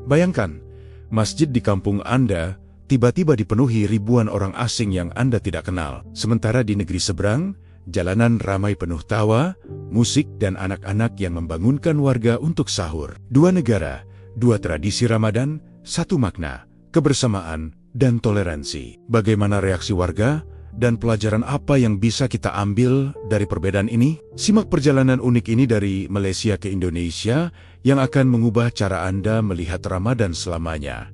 Bayangkan, masjid di kampung Anda tiba-tiba dipenuhi ribuan orang asing yang Anda tidak kenal. Sementara di negeri seberang, jalanan ramai penuh tawa, musik, dan anak-anak yang membangunkan warga untuk sahur. Dua negara, dua tradisi Ramadan, satu makna, kebersamaan, dan toleransi. Bagaimana reaksi warga? Dan pelajaran apa yang bisa kita ambil dari perbedaan ini? Simak perjalanan unik ini dari Malaysia ke Indonesia yang akan mengubah cara Anda melihat Ramadan selamanya.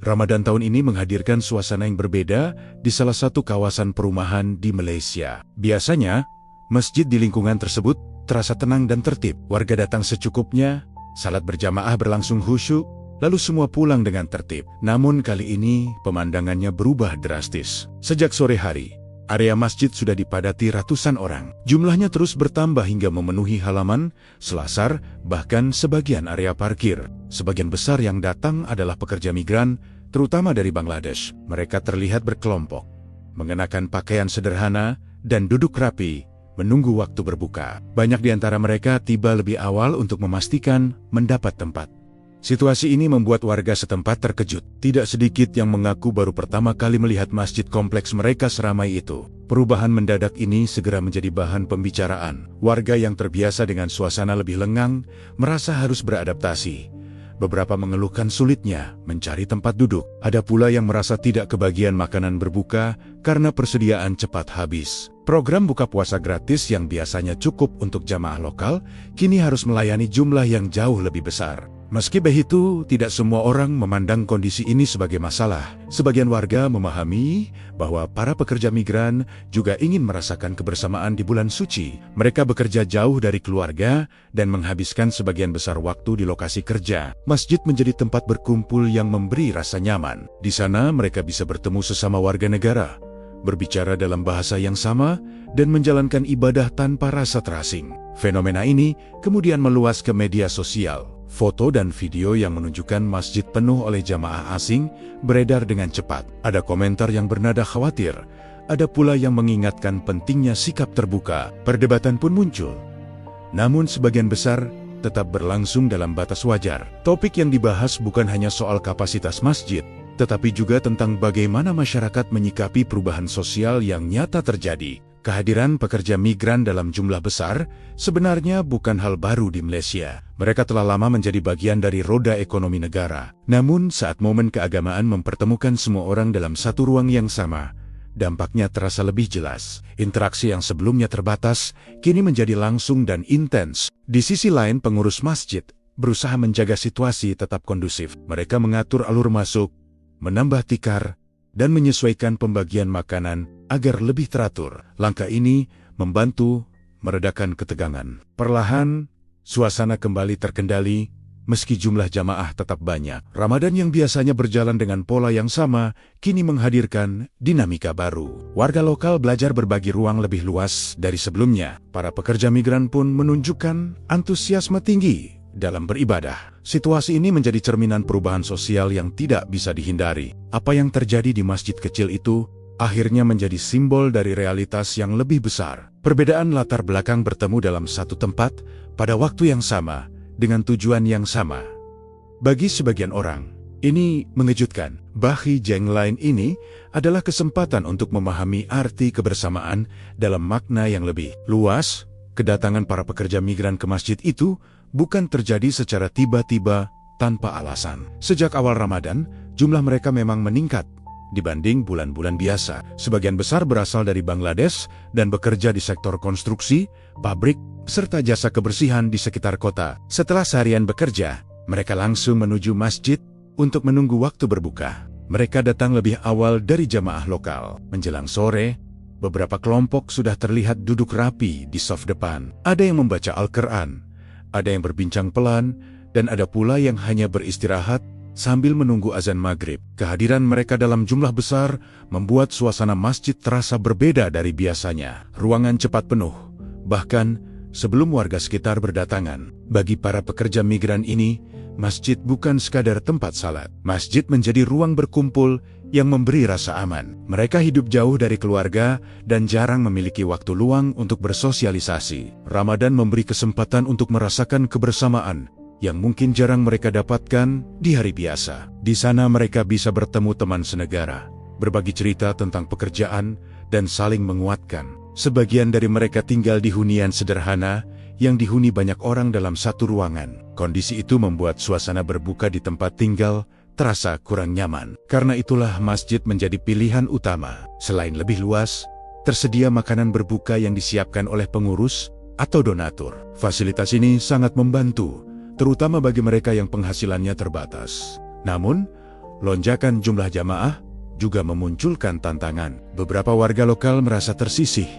Ramadan tahun ini menghadirkan suasana yang berbeda di salah satu kawasan perumahan di Malaysia. Biasanya, masjid di lingkungan tersebut terasa tenang dan tertib. Warga datang secukupnya, salat berjamaah berlangsung khusyuk, lalu semua pulang dengan tertib. Namun kali ini pemandangannya berubah drastis. Sejak sore hari, area masjid sudah dipadati ratusan orang. Jumlahnya terus bertambah hingga memenuhi halaman, selasar, bahkan sebagian area parkir. Sebagian besar yang datang adalah pekerja migran, terutama dari Bangladesh. Mereka terlihat berkelompok, mengenakan pakaian sederhana, dan duduk rapi, menunggu waktu berbuka. Banyak di antara mereka tiba lebih awal untuk memastikan mendapat tempat. Situasi ini membuat warga setempat terkejut. Tidak sedikit yang mengaku baru pertama kali melihat masjid kompleks mereka seramai itu. Perubahan mendadak ini segera menjadi bahan pembicaraan. Warga yang terbiasa dengan suasana lebih lengang merasa harus beradaptasi. Beberapa mengeluhkan sulitnya mencari tempat duduk. Ada pula yang merasa tidak kebagian makanan berbuka karena persediaan cepat habis. Program buka puasa gratis yang biasanya cukup untuk jamaah lokal, kini harus melayani jumlah yang jauh lebih besar. Meski begitu, tidak semua orang memandang kondisi ini sebagai masalah. Sebagian warga memahami bahwa para pekerja migran juga ingin merasakan kebersamaan di bulan suci. Mereka bekerja jauh dari keluarga dan menghabiskan sebagian besar waktu di lokasi kerja. Masjid menjadi tempat berkumpul yang memberi rasa nyaman. Di sana mereka bisa bertemu sesama warga negara, berbicara dalam bahasa yang sama, dan menjalankan ibadah tanpa rasa terasing. Fenomena ini kemudian meluas ke media sosial. Foto dan video yang menunjukkan masjid penuh oleh jamaah asing beredar dengan cepat. Ada komentar yang bernada khawatir, ada pula yang mengingatkan pentingnya sikap terbuka. Perdebatan pun muncul. Namun sebagian besar tetap berlangsung dalam batas wajar. Topik yang dibahas bukan hanya soal kapasitas masjid, tetapi juga tentang bagaimana masyarakat menyikapi perubahan sosial yang nyata terjadi. Kehadiran pekerja migran dalam jumlah besar sebenarnya bukan hal baru di Malaysia. Mereka telah lama menjadi bagian dari roda ekonomi negara. Namun saat momen keagamaan mempertemukan semua orang dalam satu ruang yang sama, dampaknya terasa lebih jelas. Interaksi yang sebelumnya terbatas, kini menjadi langsung dan intens. Di sisi lain, pengurus masjid berusaha menjaga situasi tetap kondusif. Mereka mengatur alur masuk, menambah tikar, dan menyesuaikan pembagian makanan agar lebih teratur. Langkah ini membantu meredakan ketegangan. Perlahan, suasana kembali terkendali, meski jumlah jamaah tetap banyak. Ramadan yang biasanya berjalan dengan pola yang sama, kini menghadirkan dinamika baru. Warga lokal belajar berbagi ruang lebih luas dari sebelumnya. Para pekerja migran pun menunjukkan antusiasme tinggi dalam beribadah. Situasi ini menjadi cerminan perubahan sosial yang tidak bisa dihindari. Apa yang terjadi di masjid kecil itu akhirnya menjadi simbol dari realitas yang lebih besar. Perbedaan latar belakang bertemu dalam satu tempat pada waktu yang sama dengan tujuan yang sama. Bagi sebagian orang, ini mengejutkan. Bahi Jeng Lain ini adalah kesempatan untuk memahami arti kebersamaan dalam makna yang lebih luas. Kedatangan para pekerja migran ke masjid itu bukan terjadi secara tiba-tiba tanpa alasan. Sejak awal Ramadan, jumlah mereka memang meningkat dibanding bulan-bulan biasa. Sebagian besar berasal dari Bangladesh dan bekerja di sektor konstruksi, pabrik, serta jasa kebersihan di sekitar kota. Setelah seharian bekerja, mereka langsung menuju masjid untuk menunggu waktu berbuka. Mereka datang lebih awal dari jamaah lokal. Menjelang sore, beberapa kelompok sudah terlihat duduk rapi di saf depan. Ada yang membaca Al-Quran, ada yang berbincang pelan, dan ada pula yang hanya beristirahat sambil menunggu azan maghrib. Kehadiran mereka dalam jumlah besar membuat suasana masjid terasa berbeda dari biasanya. Ruangan cepat penuh, bahkan sebelum warga sekitar berdatangan. Bagi para pekerja migran ini, masjid bukan sekadar tempat salat. Masjid menjadi ruang berkumpul yang memberi rasa aman. Mereka hidup jauh dari keluarga dan jarang memiliki waktu luang untuk bersosialisasi. Ramadan memberi kesempatan untuk merasakan kebersamaan yang mungkin jarang mereka dapatkan di hari biasa. Di sana mereka bisa bertemu teman senegara, berbagi cerita tentang pekerjaan, dan saling menguatkan. Sebagian dari mereka tinggal di hunian sederhana yang dihuni banyak orang dalam satu ruangan. Kondisi itu membuat suasana berbuka di tempat tinggal terasa kurang nyaman. Karena itulah masjid menjadi pilihan utama. Selain lebih luas, tersedia makanan berbuka yang disiapkan oleh pengurus atau donatur. Fasilitas ini sangat membantu, terutama bagi mereka yang penghasilannya terbatas. Namun, lonjakan jumlah jamaah juga memunculkan tantangan. Beberapa warga lokal merasa tersisih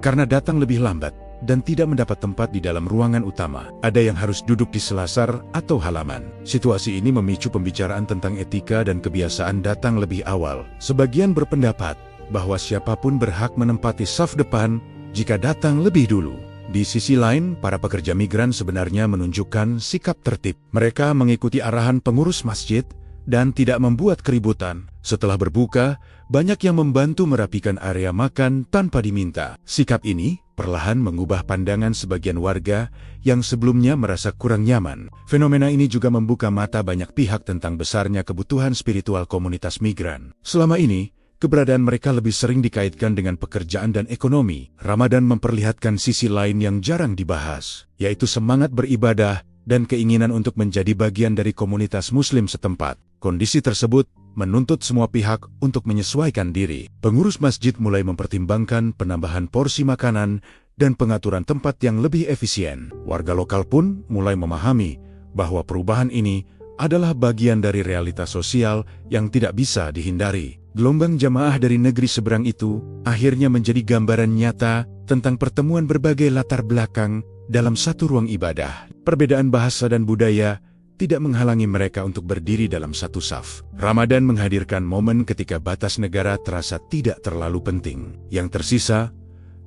karena datang lebih lambat dan tidak mendapat tempat di dalam ruangan utama. Ada yang harus duduk di selasar atau halaman. Situasi ini memicu pembicaraan tentang etika dan kebiasaan datang lebih awal. Sebagian berpendapat bahwa siapapun berhak menempati saf depan jika datang lebih dulu. Di sisi lain, para pekerja migran sebenarnya menunjukkan sikap tertib. Mereka mengikuti arahan pengurus masjid dan tidak membuat keributan. Setelah berbuka, banyak yang membantu merapikan area makan tanpa diminta. Sikap ini perlahan mengubah pandangan sebagian warga yang sebelumnya merasa kurang nyaman. Fenomena ini juga membuka mata banyak pihak tentang besarnya kebutuhan spiritual komunitas migran. Selama ini, keberadaan mereka lebih sering dikaitkan dengan pekerjaan dan ekonomi. Ramadan memperlihatkan sisi lain yang jarang dibahas, yaitu semangat beribadah dan keinginan untuk menjadi bagian dari komunitas Muslim setempat. Kondisi tersebut menuntut semua pihak untuk menyesuaikan diri. Pengurus masjid mulai mempertimbangkan penambahan porsi makanan dan pengaturan tempat yang lebih efisien. Warga lokal pun mulai memahami bahwa perubahan ini adalah bagian dari realitas sosial yang tidak bisa dihindari. Gelombang jamaah dari negeri seberang itu akhirnya menjadi gambaran nyata tentang pertemuan berbagai latar belakang dalam satu ruang ibadah. Perbedaan bahasa dan budaya tidak menghalangi mereka untuk berdiri dalam satu saf. Ramadan menghadirkan momen ketika batas negara terasa tidak terlalu penting. Yang tersisa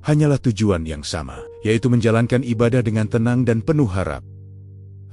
hanyalah tujuan yang sama, yaitu menjalankan ibadah dengan tenang dan penuh harap.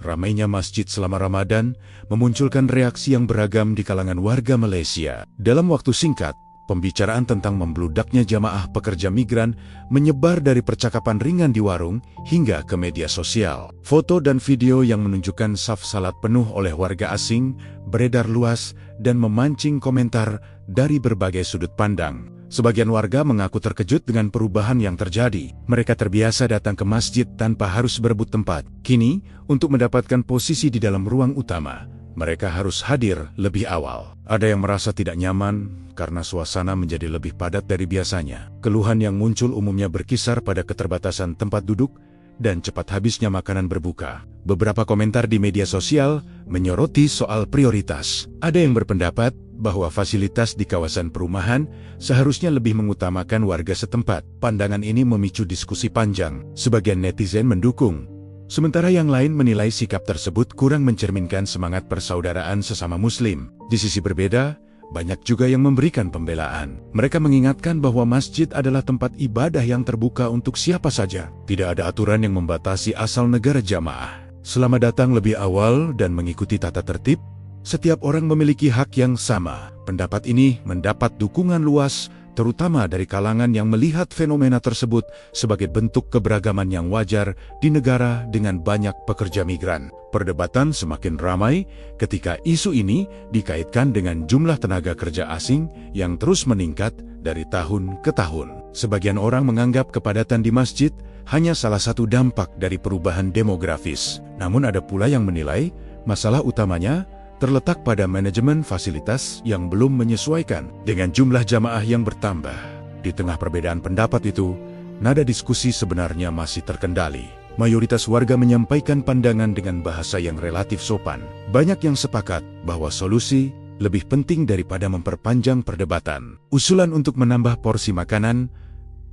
Ramainya masjid selama Ramadan memunculkan reaksi yang beragam di kalangan warga Malaysia. Dalam waktu singkat, pembicaraan tentang membludaknya jamaah pekerja migran menyebar dari percakapan ringan di warung hingga ke media sosial. Foto dan video yang menunjukkan saf salat penuh oleh warga asing beredar luas dan memancing komentar dari berbagai sudut pandang. Sebagian warga mengaku terkejut dengan perubahan yang terjadi. Mereka terbiasa datang ke masjid tanpa harus berebut tempat. Kini, untuk mendapatkan posisi di dalam ruang utama, mereka harus hadir lebih awal. Ada yang merasa tidak nyaman karena suasana menjadi lebih padat dari biasanya. Keluhan yang muncul umumnya berkisar pada keterbatasan tempat duduk dan cepat habisnya makanan berbuka. Beberapa komentar di media sosial menyoroti soal prioritas. Ada yang berpendapat bahwa fasilitas di kawasan perumahan seharusnya lebih mengutamakan warga setempat. Pandangan ini memicu diskusi panjang. Sebagian netizen mendukung, sementara yang lain menilai sikap tersebut kurang mencerminkan semangat persaudaraan sesama Muslim. Di sisi berbeda, banyak juga yang memberikan pembelaan. Mereka mengingatkan bahwa masjid adalah tempat ibadah yang terbuka untuk siapa saja. Tidak ada aturan yang membatasi asal negara jamaah. Selama datang lebih awal dan mengikuti tata tertib, setiap orang memiliki hak yang sama. Pendapat ini mendapat dukungan luas, terutama dari kalangan yang melihat fenomena tersebut sebagai bentuk keberagaman yang wajar di negara dengan banyak pekerja migran. Perdebatan semakin ramai ketika isu ini dikaitkan dengan jumlah tenaga kerja asing yang terus meningkat dari tahun ke tahun. Sebagian orang menganggap kepadatan di masjid hanya salah satu dampak dari perubahan demografis. Namun ada pula yang menilai masalah utamanya terletak pada manajemen fasilitas yang belum menyesuaikan dengan jumlah jamaah yang bertambah. Di tengah perbedaan pendapat itu, nada diskusi sebenarnya masih terkendali. Mayoritas warga menyampaikan pandangan dengan bahasa yang relatif sopan. Banyak yang sepakat bahwa solusi lebih penting daripada memperpanjang perdebatan. Usulan untuk menambah porsi makanan,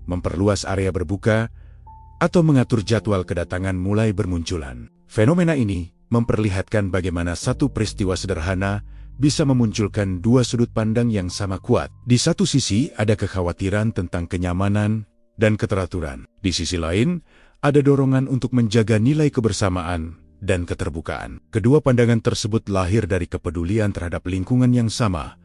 memperluas area berbuka, atau mengatur jadwal kedatangan mulai bermunculan. Fenomena ini memperlihatkan bagaimana satu peristiwa sederhana bisa memunculkan dua sudut pandang yang sama kuat. Di satu sisi ada kekhawatiran tentang kenyamanan dan keteraturan. Di sisi lain, ada dorongan untuk menjaga nilai kebersamaan dan keterbukaan. Kedua pandangan tersebut lahir dari kepedulian terhadap lingkungan yang sama,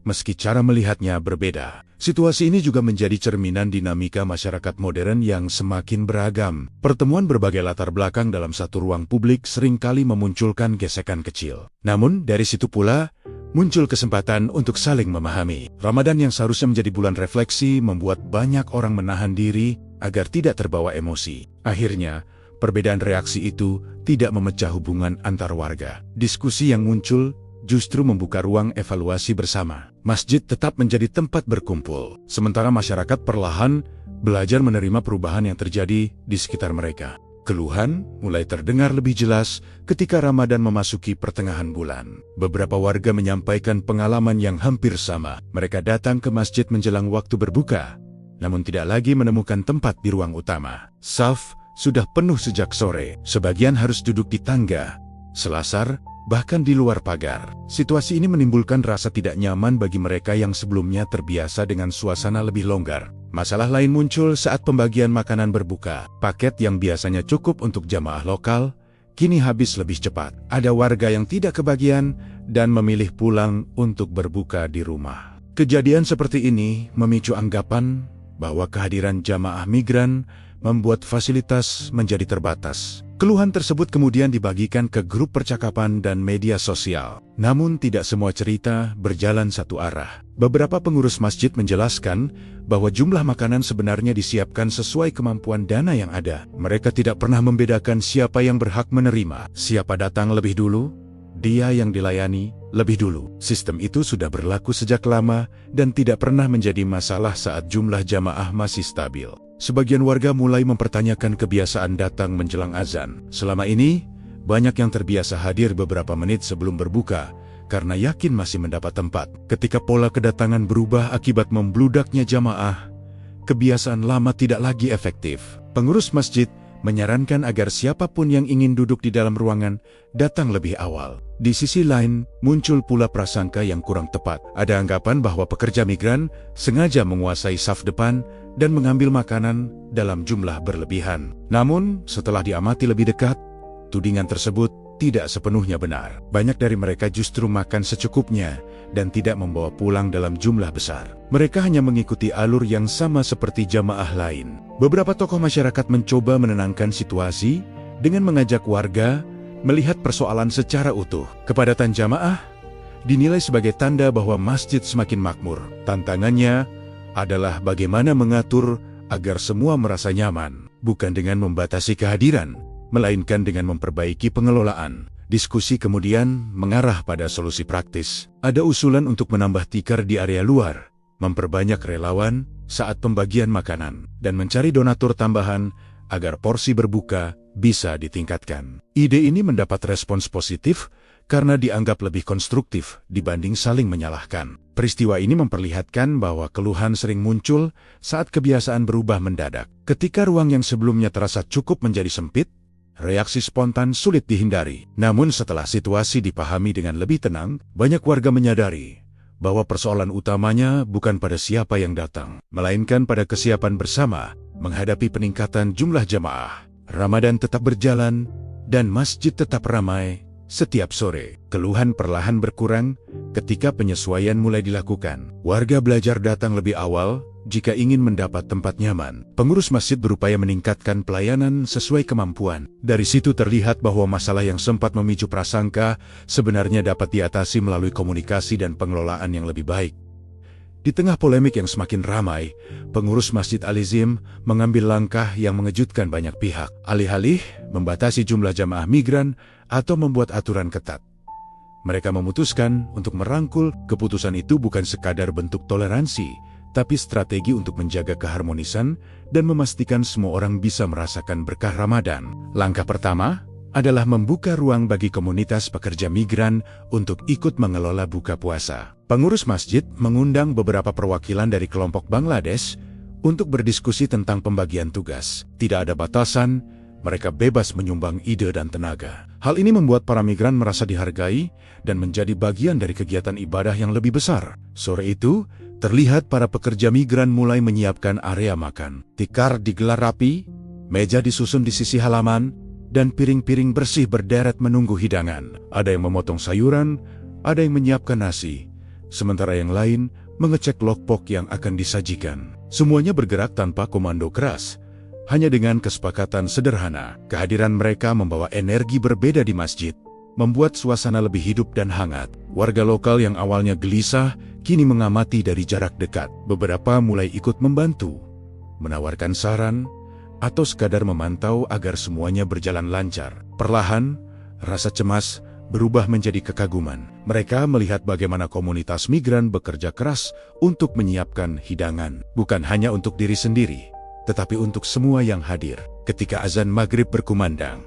meski cara melihatnya berbeda. Situasi ini juga menjadi cerminan dinamika masyarakat modern yang semakin beragam. Pertemuan berbagai latar belakang dalam satu ruang publik seringkali memunculkan gesekan kecil. Namun, dari situ pula muncul kesempatan untuk saling memahami. Ramadan yang seharusnya menjadi bulan refleksi membuat banyak orang menahan diri agar tidak terbawa emosi. Akhirnya, perbedaan reaksi itu tidak memecah hubungan antar warga. Diskusi yang muncul justru membuka ruang evaluasi bersama. Masjid tetap menjadi tempat berkumpul, sementara masyarakat perlahan belajar menerima perubahan yang terjadi di sekitar mereka. Keluhan mulai terdengar lebih jelas ketika Ramadan memasuki pertengahan bulan. Beberapa warga menyampaikan pengalaman yang hampir sama. Mereka datang ke masjid menjelang waktu berbuka, namun tidak lagi menemukan tempat di ruang utama. Saf sudah penuh sejak sore. Sebagian harus duduk di tangga, selasar, bahkan di luar pagar. Situasi ini menimbulkan rasa tidak nyaman bagi mereka yang sebelumnya terbiasa dengan suasana lebih longgar. Masalah lain muncul saat pembagian makanan berbuka. Paket yang biasanya cukup untuk jamaah lokal, kini habis lebih cepat. Ada warga yang tidak kebagian dan memilih pulang untuk berbuka di rumah. Kejadian seperti ini memicu anggapan bahwa kehadiran jamaah migran membuat fasilitas menjadi terbatas. Keluhan tersebut kemudian dibagikan ke grup percakapan dan media sosial. Namun tidak semua cerita berjalan satu arah. Beberapa pengurus masjid menjelaskan bahwa jumlah makanan sebenarnya disiapkan sesuai kemampuan dana yang ada. Mereka tidak pernah membedakan siapa yang berhak menerima. Siapa datang lebih dulu, dia yang dilayani lebih dulu. Sistem itu sudah berlaku sejak lama dan tidak pernah menjadi masalah saat jumlah jamaah masih stabil. Sebagian warga mulai mempertanyakan kebiasaan datang menjelang azan. Selama ini, banyak yang terbiasa hadir beberapa menit sebelum berbuka karena yakin masih mendapat tempat. Ketika pola kedatangan berubah akibat membludaknya jamaah, kebiasaan lama tidak lagi efektif. Pengurus masjid menyarankan agar siapapun yang ingin duduk di dalam ruangan datang lebih awal. Di sisi lain, muncul pula prasangka yang kurang tepat. Ada anggapan bahwa pekerja migran sengaja menguasai saf depan dan mengambil makanan dalam jumlah berlebihan. Namun, setelah diamati lebih dekat, tudingan tersebut tidak sepenuhnya benar. Banyak dari mereka justru makan secukupnya dan tidak membawa pulang dalam jumlah besar. Mereka hanya mengikuti alur yang sama seperti jamaah lain. Beberapa tokoh masyarakat mencoba menenangkan situasi dengan mengajak warga melihat persoalan secara utuh. Kepadatan jamaah dinilai sebagai tanda bahwa masjid semakin makmur. Tantangannya adalah bagaimana mengatur agar semua merasa nyaman, bukan dengan membatasi kehadiran, melainkan dengan memperbaiki pengelolaan. Diskusi kemudian mengarah pada solusi praktis. Ada usulan untuk menambah tikar di area luar, memperbanyak relawan saat pembagian makanan, dan mencari donatur tambahan agar porsi berbuka bisa ditingkatkan. Ide ini mendapat respons positif karena dianggap lebih konstruktif dibanding saling menyalahkan. Peristiwa ini memperlihatkan bahwa keluhan sering muncul saat kebiasaan berubah mendadak. Ketika ruang yang sebelumnya terasa cukup menjadi sempit, reaksi spontan sulit dihindari. Namun setelah situasi dipahami dengan lebih tenang, banyak warga menyadari bahwa persoalan utamanya bukan pada siapa yang datang, melainkan pada kesiapan bersama menghadapi peningkatan jumlah jamaah. Ramadan tetap berjalan dan masjid tetap ramai. Setiap sore, keluhan perlahan berkurang ketika penyesuaian mulai dilakukan. Warga belajar datang lebih awal jika ingin mendapat tempat nyaman. Pengurus masjid berupaya meningkatkan pelayanan sesuai kemampuan. Dari situ terlihat bahwa masalah yang sempat memicu prasangka sebenarnya dapat diatasi melalui komunikasi dan pengelolaan yang lebih baik. Di tengah polemik yang semakin ramai, pengurus Masjid Al-Izim mengambil langkah yang mengejutkan banyak pihak. Alih-alih membatasi jumlah jamaah migran atau membuat aturan ketat, mereka memutuskan untuk merangkul. Keputusan itu bukan sekadar bentuk toleransi, tapi strategi untuk menjaga keharmonisan dan memastikan semua orang bisa merasakan berkah Ramadan. Langkah pertama adalah membuka ruang bagi komunitas pekerja migran untuk ikut mengelola buka puasa. Pengurus masjid mengundang beberapa perwakilan dari kelompok Bangladesh untuk berdiskusi tentang pembagian tugas. Tidak ada batasan, mereka bebas menyumbang ide dan tenaga. Hal ini membuat para migran merasa dihargai dan menjadi bagian dari kegiatan ibadah yang lebih besar. Sore itu, terlihat para pekerja migran mulai menyiapkan area makan. Tikar digelar rapi, meja disusun di sisi halaman, dan piring-piring bersih berderet menunggu hidangan. Ada yang memotong sayuran, ada yang menyiapkan nasi, sementara yang lain mengecek lockbox yang akan disajikan. Semuanya bergerak tanpa komando keras, hanya dengan kesepakatan sederhana. Kehadiran mereka membawa energi berbeda di masjid, membuat suasana lebih hidup dan hangat. Warga lokal yang awalnya gelisah, kini mengamati dari jarak dekat. Beberapa mulai ikut membantu, menawarkan saran, atau sekadar memantau agar semuanya berjalan lancar. Perlahan, rasa cemas berubah menjadi kekaguman. Mereka melihat bagaimana komunitas migran bekerja keras untuk menyiapkan hidangan. Bukan hanya untuk diri sendiri, tetapi untuk semua yang hadir. Ketika azan maghrib berkumandang,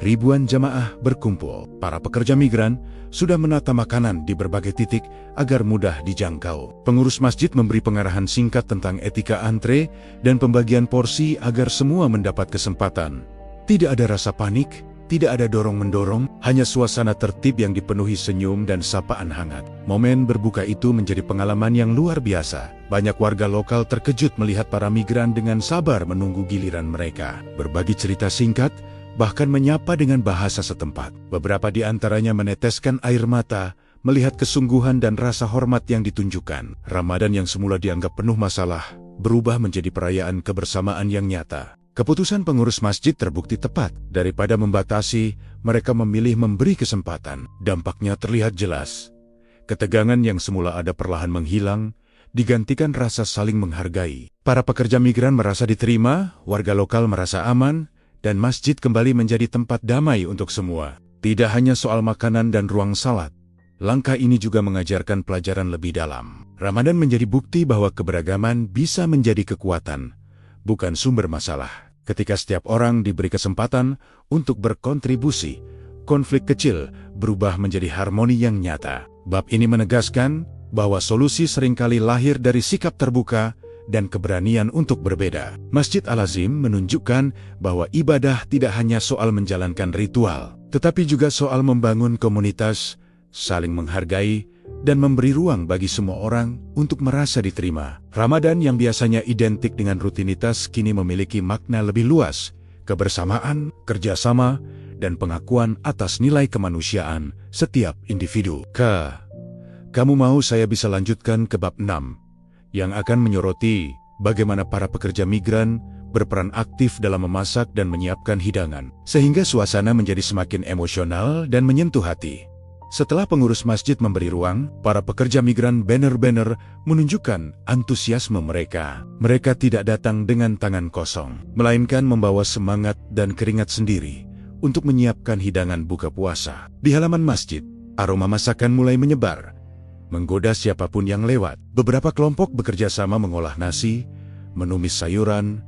ribuan jamaah berkumpul. Para pekerja migran sudah menata makanan di berbagai titik agar mudah dijangkau. Pengurus masjid memberi pengarahan singkat tentang etika antre dan pembagian porsi agar semua mendapat kesempatan. Tidak ada rasa panik, tidak ada dorong-mendorong, hanya suasana tertib yang dipenuhi senyum dan sapaan hangat. Momen berbuka itu menjadi pengalaman yang luar biasa. Banyak warga lokal terkejut melihat para migran dengan sabar menunggu giliran mereka. Berbagi cerita singkat, bahkan menyapa dengan bahasa setempat. Beberapa di antaranya meneteskan air mata melihat kesungguhan dan rasa hormat yang ditunjukkan. Ramadan yang semula dianggap penuh masalah berubah menjadi perayaan kebersamaan yang nyata. Keputusan pengurus masjid terbukti tepat. Daripada membatasi, mereka memilih memberi kesempatan. Dampaknya terlihat jelas. Ketegangan yang semula ada perlahan menghilang, digantikan rasa saling menghargai. Para pekerja migran merasa diterima, warga lokal merasa aman, dan masjid kembali menjadi tempat damai untuk semua. Tidak hanya soal makanan dan ruang salat, langkah ini juga mengajarkan pelajaran lebih dalam. Ramadan menjadi bukti bahwa keberagaman bisa menjadi kekuatan, bukan sumber masalah. Ketika setiap orang diberi kesempatan untuk berkontribusi, konflik kecil berubah menjadi harmoni yang nyata. Bab ini menegaskan bahwa solusi seringkali lahir dari sikap terbuka dan keberanian untuk berbeda. Masjid Al-Azim menunjukkan bahwa ibadah tidak hanya soal menjalankan ritual, tetapi juga soal membangun komunitas, saling menghargai, dan memberi ruang bagi semua orang untuk merasa diterima. Ramadan yang biasanya identik dengan rutinitas kini memiliki makna lebih luas: kebersamaan, kerjasama, dan pengakuan atas nilai kemanusiaan setiap individu. Kamu mau saya bisa lanjutkan ke bab 6, yang akan menyoroti bagaimana para pekerja migran berperan aktif dalam memasak dan menyiapkan hidangan, sehingga suasana menjadi semakin emosional dan menyentuh hati. Setelah pengurus masjid memberi ruang, para pekerja migran benar-benar menunjukkan antusiasme mereka. Mereka tidak datang dengan tangan kosong, melainkan membawa semangat dan keringat sendiri untuk menyiapkan hidangan buka puasa. Di halaman masjid, aroma masakan mulai menyebar, menggoda siapapun yang lewat. Beberapa kelompok bekerja sama mengolah nasi, menumis sayuran,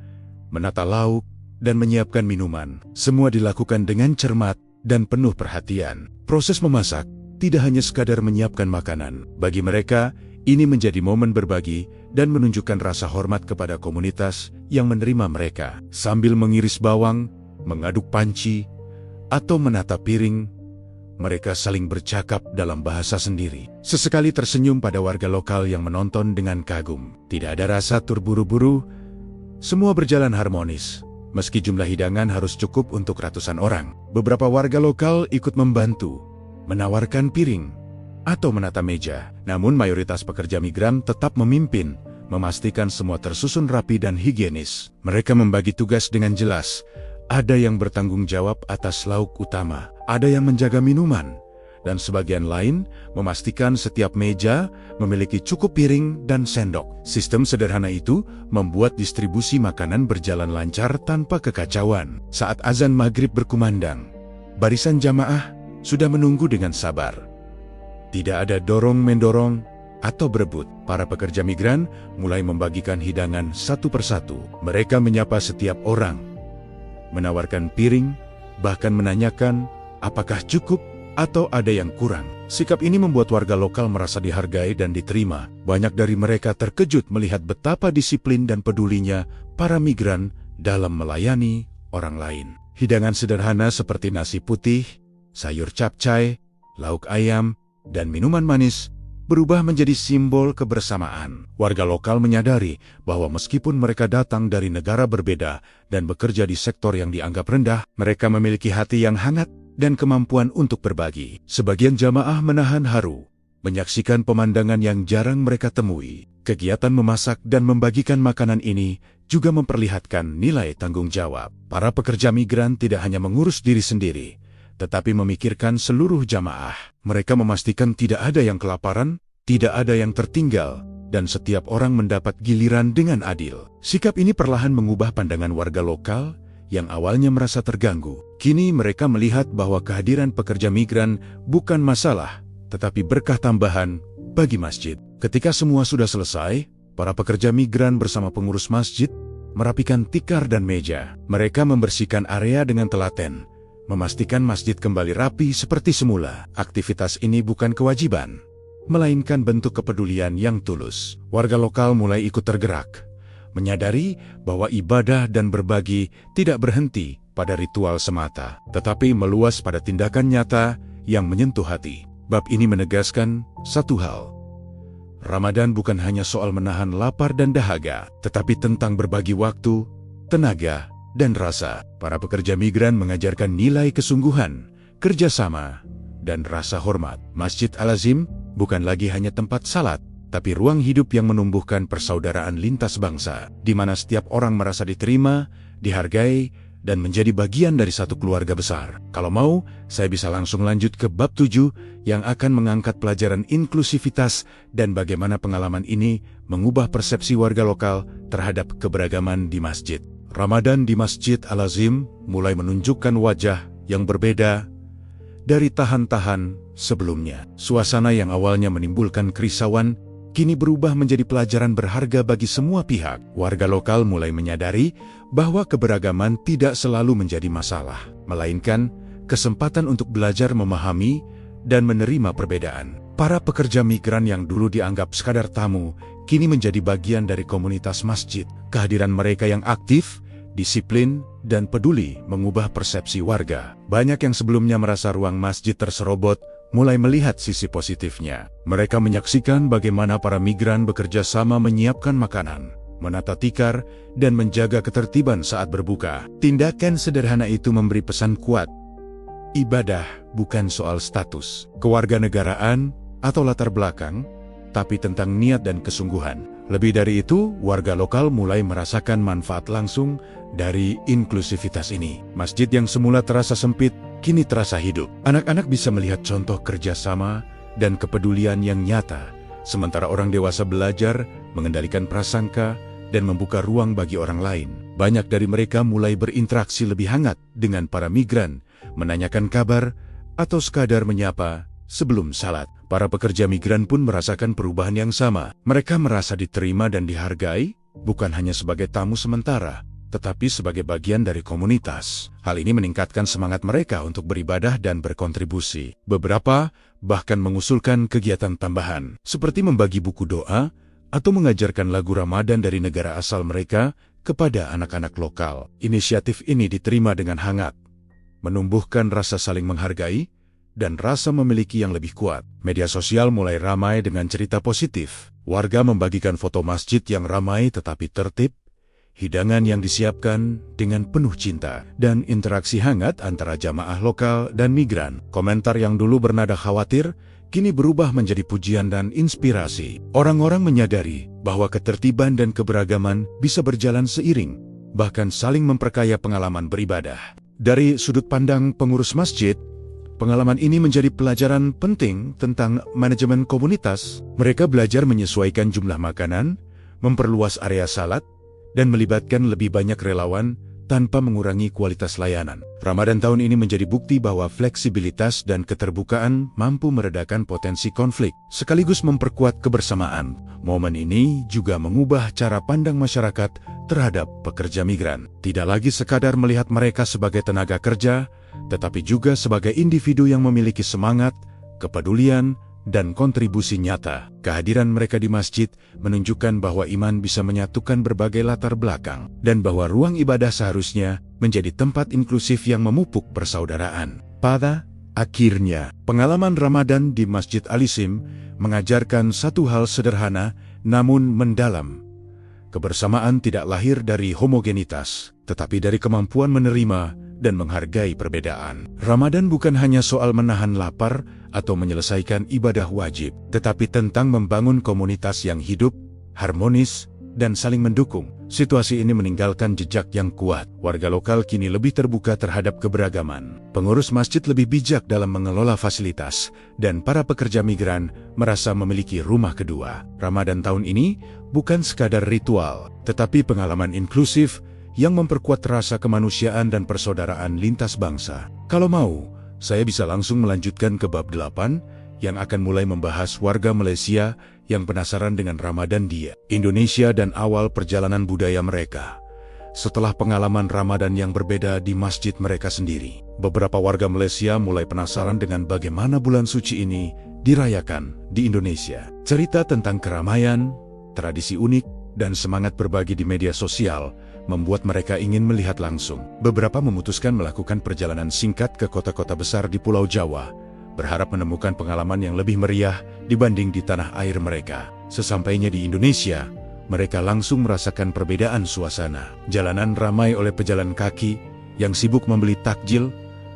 menata lauk, dan menyiapkan minuman. Semua dilakukan dengan cermat dan penuh perhatian. Proses memasak tidak hanya sekadar menyiapkan makanan. Bagi mereka, ini menjadi momen berbagi dan menunjukkan rasa hormat kepada komunitas yang menerima mereka. Sambil mengiris bawang, mengaduk panci, atau menata piring, mereka saling bercakap dalam bahasa sendiri. Sesekali tersenyum pada warga lokal yang menonton dengan kagum. Tidak ada rasa terburu-buru, semua berjalan harmonis. Meski jumlah hidangan harus cukup untuk ratusan orang, beberapa warga lokal ikut membantu, menawarkan piring, atau menata meja. Namun mayoritas pekerja migran tetap memimpin, memastikan semua tersusun rapi dan higienis. Mereka membagi tugas dengan jelas. Ada yang bertanggung jawab atas lauk utama, ada yang menjaga minuman, dan sebagian lain memastikan setiap meja memiliki cukup piring dan sendok. Sistem sederhana itu membuat distribusi makanan berjalan lancar tanpa kekacauan. Saat azan maghrib berkumandang, barisan jamaah sudah menunggu dengan sabar. Tidak ada dorong-mendorong atau berebut. Para pekerja migran mulai membagikan hidangan satu persatu. Mereka menyapa setiap orang, menawarkan piring, bahkan menanyakan apakah cukup atau ada yang kurang. Sikap ini membuat warga lokal merasa dihargai dan diterima. Banyak dari mereka terkejut melihat betapa disiplin dan pedulinya para migran dalam melayani orang lain. Hidangan sederhana seperti nasi putih, sayur capcay, lauk ayam, dan minuman manis berubah menjadi simbol kebersamaan. Warga lokal menyadari bahwa meskipun mereka datang dari negara berbeda dan bekerja di sektor yang dianggap rendah, mereka memiliki hati yang hangat dan kemampuan untuk berbagi. Sebagian jamaah menahan haru menyaksikan pemandangan yang jarang mereka temui. Kegiatan memasak dan membagikan makanan ini juga memperlihatkan nilai tanggung jawab. Para pekerja migran tidak hanya mengurus diri sendiri, tetapi memikirkan seluruh jamaah. Mereka memastikan tidak ada yang kelaparan, tidak ada yang tertinggal, dan setiap orang mendapat giliran dengan adil. Sikap ini perlahan mengubah pandangan warga lokal yang awalnya merasa terganggu. Kini mereka melihat bahwa kehadiran pekerja migran bukan masalah, tetapi berkah tambahan bagi masjid. Ketika semua sudah selesai, para pekerja migran bersama pengurus masjid merapikan tikar dan meja. Mereka membersihkan area dengan telaten, memastikan masjid kembali rapi seperti semula. Aktivitas ini bukan kewajiban, melainkan bentuk kepedulian yang tulus. Warga lokal mulai ikut tergerak, menyadari bahwa ibadah dan berbagi tidak berhenti pada ritual semata, tetapi meluas pada tindakan nyata yang menyentuh hati. Bab ini menegaskan satu hal: Ramadan bukan hanya soal menahan lapar dan dahaga, tetapi tentang berbagi waktu, tenaga, dan rasa. Para pekerja migran mengajarkan nilai kesungguhan, kerjasama, dan rasa hormat. Masjid Al-Azim bukan lagi hanya tempat salat, tapi ruang hidup yang menumbuhkan persaudaraan lintas bangsa, di mana setiap orang merasa diterima, dihargai, dan menjadi bagian dari satu keluarga besar. Kalau mau, saya bisa langsung lanjut ke bab 7 yang akan mengangkat pelajaran inklusivitas dan bagaimana pengalaman ini mengubah persepsi warga lokal terhadap keberagaman di masjid. Ramadan di Masjid Al-Azim mulai menunjukkan wajah yang berbeda dari tahan-tahan sebelumnya. Suasana yang awalnya menimbulkan kerisauan kini berubah menjadi pelajaran berharga bagi semua pihak. Warga lokal mulai menyadari bahwa keberagaman tidak selalu menjadi masalah, melainkan kesempatan untuk belajar memahami dan menerima perbedaan. Para pekerja migran yang dulu dianggap sekadar tamu, kini menjadi bagian dari komunitas masjid. Kehadiran mereka yang aktif, disiplin, dan peduli mengubah persepsi warga. Banyak yang sebelumnya merasa ruang masjid terserobot, mulai melihat sisi positifnya. Mereka menyaksikan bagaimana para migran bekerja sama menyiapkan makanan, menata tikar, dan menjaga ketertiban saat berbuka. Tindakan sederhana itu memberi pesan kuat. Ibadah bukan soal status, kewarganegaraan, atau latar belakang, tapi tentang niat dan kesungguhan. Lebih dari itu, warga lokal mulai merasakan manfaat langsung dari inklusivitas ini. Masjid yang semula terasa sempit, kini terasa hidup. Anak-anak bisa melihat contoh kerjasama dan kepedulian yang nyata, sementara orang dewasa belajar mengendalikan prasangka dan membuka ruang bagi orang lain. Banyak dari mereka mulai berinteraksi lebih hangat dengan para migran, menanyakan kabar, atau sekadar menyapa sebelum salat. Para pekerja migran pun merasakan perubahan yang sama. Mereka merasa diterima dan dihargai, bukan hanya sebagai tamu sementara, tetapi sebagai bagian dari komunitas. Hal ini meningkatkan semangat mereka untuk beribadah dan berkontribusi. Beberapa bahkan mengusulkan kegiatan tambahan, seperti membagi buku doa atau mengajarkan lagu Ramadan dari negara asal mereka kepada anak-anak lokal. Inisiatif ini diterima dengan hangat, menumbuhkan rasa saling menghargai dan rasa memiliki yang lebih kuat. Media sosial mulai ramai dengan cerita positif. Warga membagikan foto masjid yang ramai tetapi tertib, hidangan yang disiapkan dengan penuh cinta, dan interaksi hangat antara jamaah lokal dan migran. Komentar yang dulu bernada khawatir, kini berubah menjadi pujian dan inspirasi. Orang-orang menyadari bahwa ketertiban dan keberagaman bisa berjalan seiring, bahkan saling memperkaya pengalaman beribadah. Dari sudut pandang pengurus masjid, pengalaman ini menjadi pelajaran penting tentang manajemen komunitas. Mereka belajar menyesuaikan jumlah makanan, memperluas area salat, dan melibatkan lebih banyak relawan tanpa mengurangi kualitas layanan. Ramadan tahun ini menjadi bukti bahwa fleksibilitas dan keterbukaan mampu meredakan potensi konflik, sekaligus memperkuat kebersamaan. Momen ini juga mengubah cara pandang masyarakat terhadap pekerja migran. Tidak lagi sekadar melihat mereka sebagai tenaga kerja, tetapi juga sebagai individu yang memiliki semangat, kepedulian, dan kontribusi nyata. Kehadiran mereka di masjid menunjukkan bahwa iman bisa menyatukan berbagai latar belakang, dan bahwa ruang ibadah seharusnya menjadi tempat inklusif yang memupuk persaudaraan. Pada akhirnya, pengalaman Ramadan di Masjid Al-Azim mengajarkan satu hal sederhana namun mendalam. Kebersamaan tidak lahir dari homogenitas, tetapi dari kemampuan menerima dan menghargai perbedaan. Ramadan bukan hanya soal menahan lapar atau menyelesaikan ibadah wajib, tetapi tentang membangun komunitas yang hidup, harmonis, dan saling mendukung. Situasi ini meninggalkan jejak yang kuat. Warga lokal kini lebih terbuka terhadap keberagaman. Pengurus masjid lebih bijak dalam mengelola fasilitas, dan para pekerja migran merasa memiliki rumah kedua. Ramadan tahun ini bukan sekadar ritual, tetapi pengalaman inklusif yang memperkuat rasa kemanusiaan dan persaudaraan lintas bangsa. Kalau mau, saya bisa langsung melanjutkan ke bab 8 yang akan mulai membahas warga Malaysia yang penasaran dengan Ramadan di Indonesia dan awal perjalanan budaya mereka. Setelah pengalaman Ramadan yang berbeda di masjid mereka sendiri, beberapa warga Malaysia mulai penasaran dengan bagaimana bulan suci ini dirayakan di Indonesia. Cerita tentang keramaian, tradisi unik, dan semangat berbagi di media sosial membuat mereka ingin melihat langsung. Beberapa memutuskan melakukan perjalanan singkat ke kota-kota besar di Pulau Jawa, berharap menemukan pengalaman yang lebih meriah dibanding di tanah air mereka. Sesampainya di Indonesia, mereka langsung merasakan perbedaan suasana. Jalanan ramai oleh pejalan kaki yang sibuk membeli takjil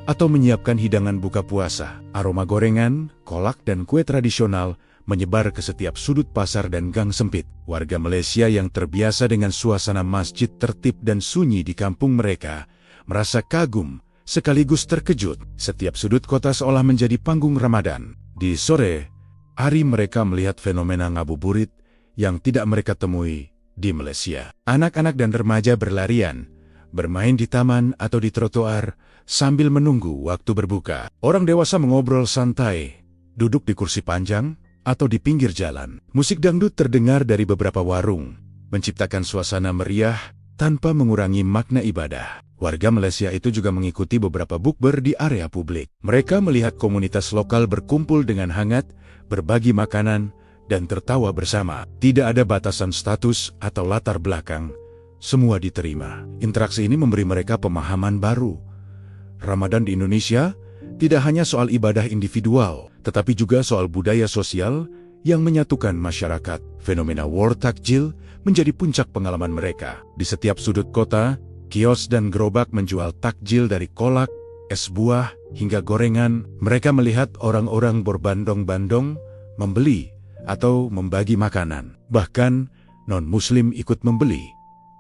atau menyiapkan hidangan buka puasa. Aroma gorengan, kolak, dan kue tradisional menyebar ke setiap sudut pasar dan gang sempit. Warga Malaysia yang terbiasa dengan suasana masjid tertib dan sunyi di kampung mereka merasa kagum sekaligus terkejut. Setiap sudut kota seolah menjadi panggung Ramadan. Di sore hari mereka melihat fenomena ngabuburit yang tidak mereka temui di Malaysia. Anak-anak dan remaja berlarian, bermain di taman atau di trotoar sambil menunggu waktu berbuka. Orang dewasa mengobrol santai, duduk di kursi panjang atau di pinggir jalan. Musik dangdut terdengar dari beberapa warung, menciptakan suasana meriah tanpa mengurangi makna ibadah. Warga Malaysia itu juga mengikuti beberapa bukber di area publik. Mereka melihat komunitas lokal berkumpul dengan hangat, berbagi makanan, dan tertawa bersama. Tidak ada batasan status atau latar belakang, semua diterima. Interaksi ini memberi mereka pemahaman baru. Ramadan di Indonesia tidak hanya soal ibadah individual, tetapi juga soal budaya sosial yang menyatukan masyarakat. Fenomena war takjil menjadi puncak pengalaman mereka. Di setiap sudut kota, kios dan gerobak menjual takjil dari kolak, es buah, hingga gorengan. Mereka melihat orang-orang berbandong-bandong membeli atau membagi makanan. Bahkan non-muslim ikut membeli,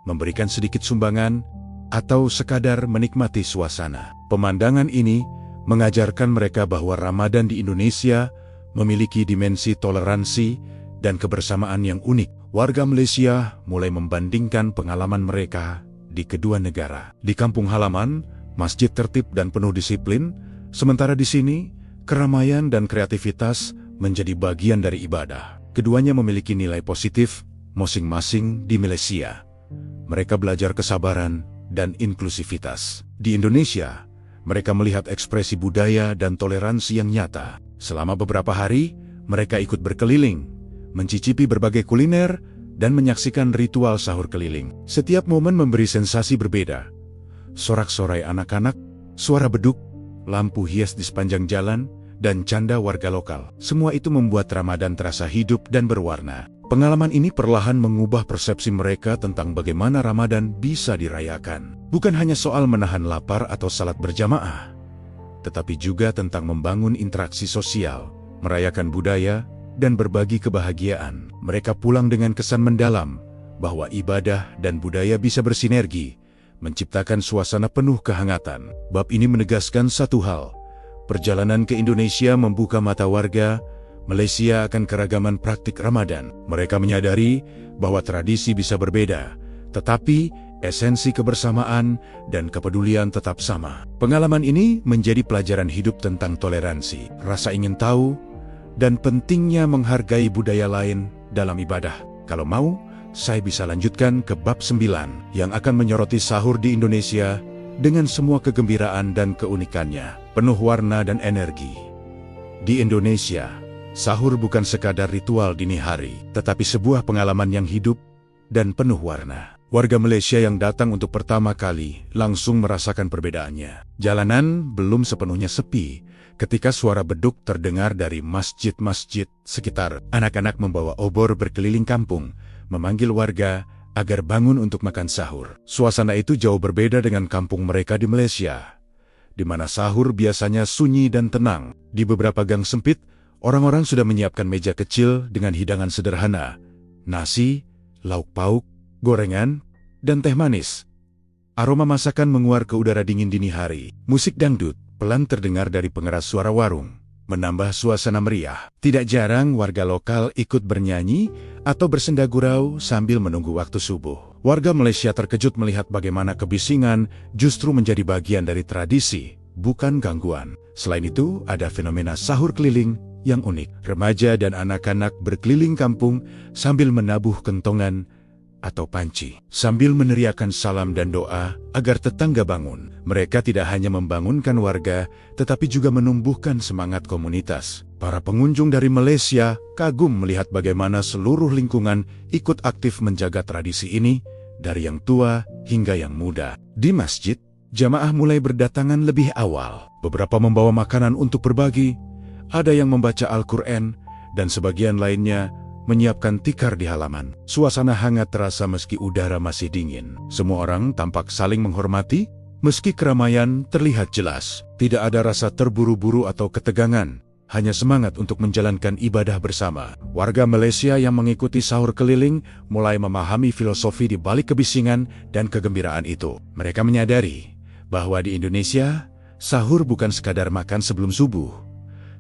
memberikan sedikit sumbangan, atau sekadar menikmati suasana. Pemandangan ini mengajarkan mereka bahwa Ramadan di Indonesia memiliki dimensi toleransi dan kebersamaan yang unik. Warga Malaysia mulai membandingkan pengalaman mereka di kedua negara. Di kampung halaman, masjid tertib dan penuh disiplin, sementara di sini, keramaian dan kreativitas menjadi bagian dari ibadah. Keduanya memiliki nilai positif masing-masing di Malaysia. Mereka belajar kesabaran dan inklusivitas. Di Indonesia, mereka melihat ekspresi budaya dan toleransi yang nyata. Selama beberapa hari, mereka ikut berkeliling, mencicipi berbagai kuliner, dan menyaksikan ritual sahur keliling. Setiap momen memberi sensasi berbeda. Sorak-sorai anak-anak, suara beduk, lampu hias di sepanjang jalan, dan canda warga lokal. Semua itu membuat Ramadan terasa hidup dan berwarna. Pengalaman ini perlahan mengubah persepsi mereka tentang bagaimana Ramadan bisa dirayakan. Bukan hanya soal menahan lapar atau salat berjamaah, tetapi juga tentang membangun interaksi sosial, merayakan budaya, dan berbagi kebahagiaan. Mereka pulang dengan kesan mendalam bahwa ibadah dan budaya bisa bersinergi, menciptakan suasana penuh kehangatan. Bab ini menegaskan satu hal: perjalanan ke Indonesia membuka mata warga Malaysia akan keragaman praktik Ramadan. Mereka menyadari bahwa tradisi bisa berbeda, tetapi esensi kebersamaan dan kepedulian tetap sama. Pengalaman ini menjadi pelajaran hidup tentang toleransi, rasa ingin tahu, dan pentingnya menghargai budaya lain dalam ibadah. Kalau mau, saya bisa lanjutkan ke bab 9 yang akan menyoroti sahur di Indonesia dengan semua kegembiraan dan keunikannya, penuh warna dan energi. Di Indonesia, sahur bukan sekadar ritual dini hari, tetapi sebuah pengalaman yang hidup dan penuh warna. Warga Malaysia yang datang untuk pertama kali langsung merasakan perbedaannya. Jalanan belum sepenuhnya sepi ketika suara beduk terdengar dari masjid-masjid sekitar. Anak-anak membawa obor berkeliling kampung, memanggil warga agar bangun untuk makan sahur. Suasana itu jauh berbeda dengan kampung mereka di Malaysia. di mana sahur biasanya sunyi dan tenang. Di beberapa gang sempit, orang-orang sudah menyiapkan meja kecil dengan hidangan sederhana, nasi, lauk pauk, gorengan, dan teh manis. Aroma masakan menguar ke udara dingin dini hari. Musik dangdut pelan terdengar dari pengeras suara warung, menambah suasana meriah. Tidak jarang warga lokal ikut bernyanyi atau bersenda gurau sambil menunggu waktu subuh. Warga Malaysia terkejut melihat bagaimana kebisingan justru menjadi bagian dari tradisi, bukan gangguan. Selain itu, ada fenomena sahur keliling yang unik. Remaja dan anak-anak berkeliling kampung sambil menabuh kentongan atau panci, sambil meneriakkan salam dan doa agar tetangga bangun. Mereka tidak hanya membangunkan warga, tetapi juga menumbuhkan semangat komunitas. Para pengunjung dari Malaysia kagum melihat bagaimana seluruh lingkungan ikut aktif menjaga tradisi ini, dari yang tua hingga yang muda. Di masjid, jamaah mulai berdatangan lebih awal. Beberapa membawa makanan untuk berbagi, ada yang membaca Al-Quran, dan sebagian lainnya menyiapkan tikar di halaman. Suasana hangat terasa meski udara masih dingin. Semua orang tampak saling menghormati, meski keramaian terlihat jelas. Tidak ada rasa terburu-buru atau ketegangan, hanya semangat untuk menjalankan ibadah bersama. Warga Malaysia yang mengikuti sahur keliling mulai memahami filosofi di balik kebisingan dan kegembiraan itu. Mereka menyadari bahwa di Indonesia, sahur bukan sekadar makan sebelum subuh,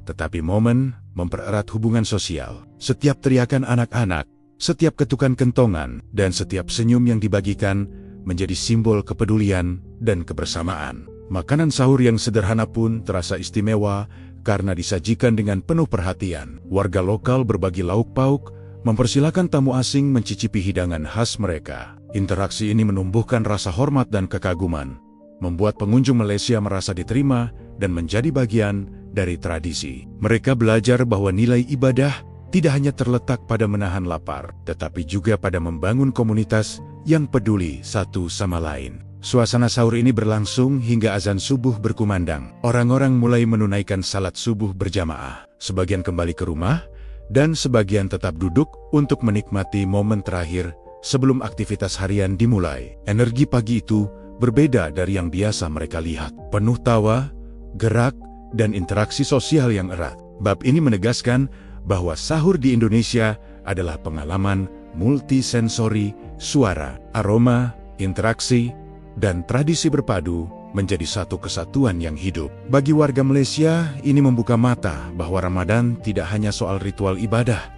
tetapi momen mempererat hubungan sosial. Setiap teriakan anak-anak, setiap ketukan kentongan, dan setiap senyum yang dibagikan menjadi simbol kepedulian dan kebersamaan. Makanan sahur yang sederhana pun terasa istimewa karena disajikan dengan penuh perhatian. Warga lokal berbagi lauk pauk, mempersilakan tamu asing mencicipi hidangan khas mereka. Interaksi ini menumbuhkan rasa hormat dan kekaguman, membuat pengunjung Malaysia merasa diterima dan menjadi bagian dari tradisi. Mereka belajar bahwa nilai ibadah tidak hanya terletak pada menahan lapar, tetapi juga pada membangun komunitas yang peduli satu sama lain. Suasana sahur ini berlangsung hingga azan subuh berkumandang. Orang-orang mulai menunaikan salat subuh berjamaah. Sebagian kembali ke rumah, dan sebagian tetap duduk untuk menikmati momen terakhir sebelum aktivitas harian dimulai. Energi pagi itu berbeda dari yang biasa mereka lihat. Penuh tawa, gerak, dan interaksi sosial yang erat. Bab ini menegaskan bahwa sahur di Indonesia adalah pengalaman multisensori, suara, aroma, interaksi, dan tradisi berpadu menjadi satu kesatuan yang hidup. Bagi warga Malaysia, ini membuka mata bahwa Ramadan tidak hanya soal ritual ibadah,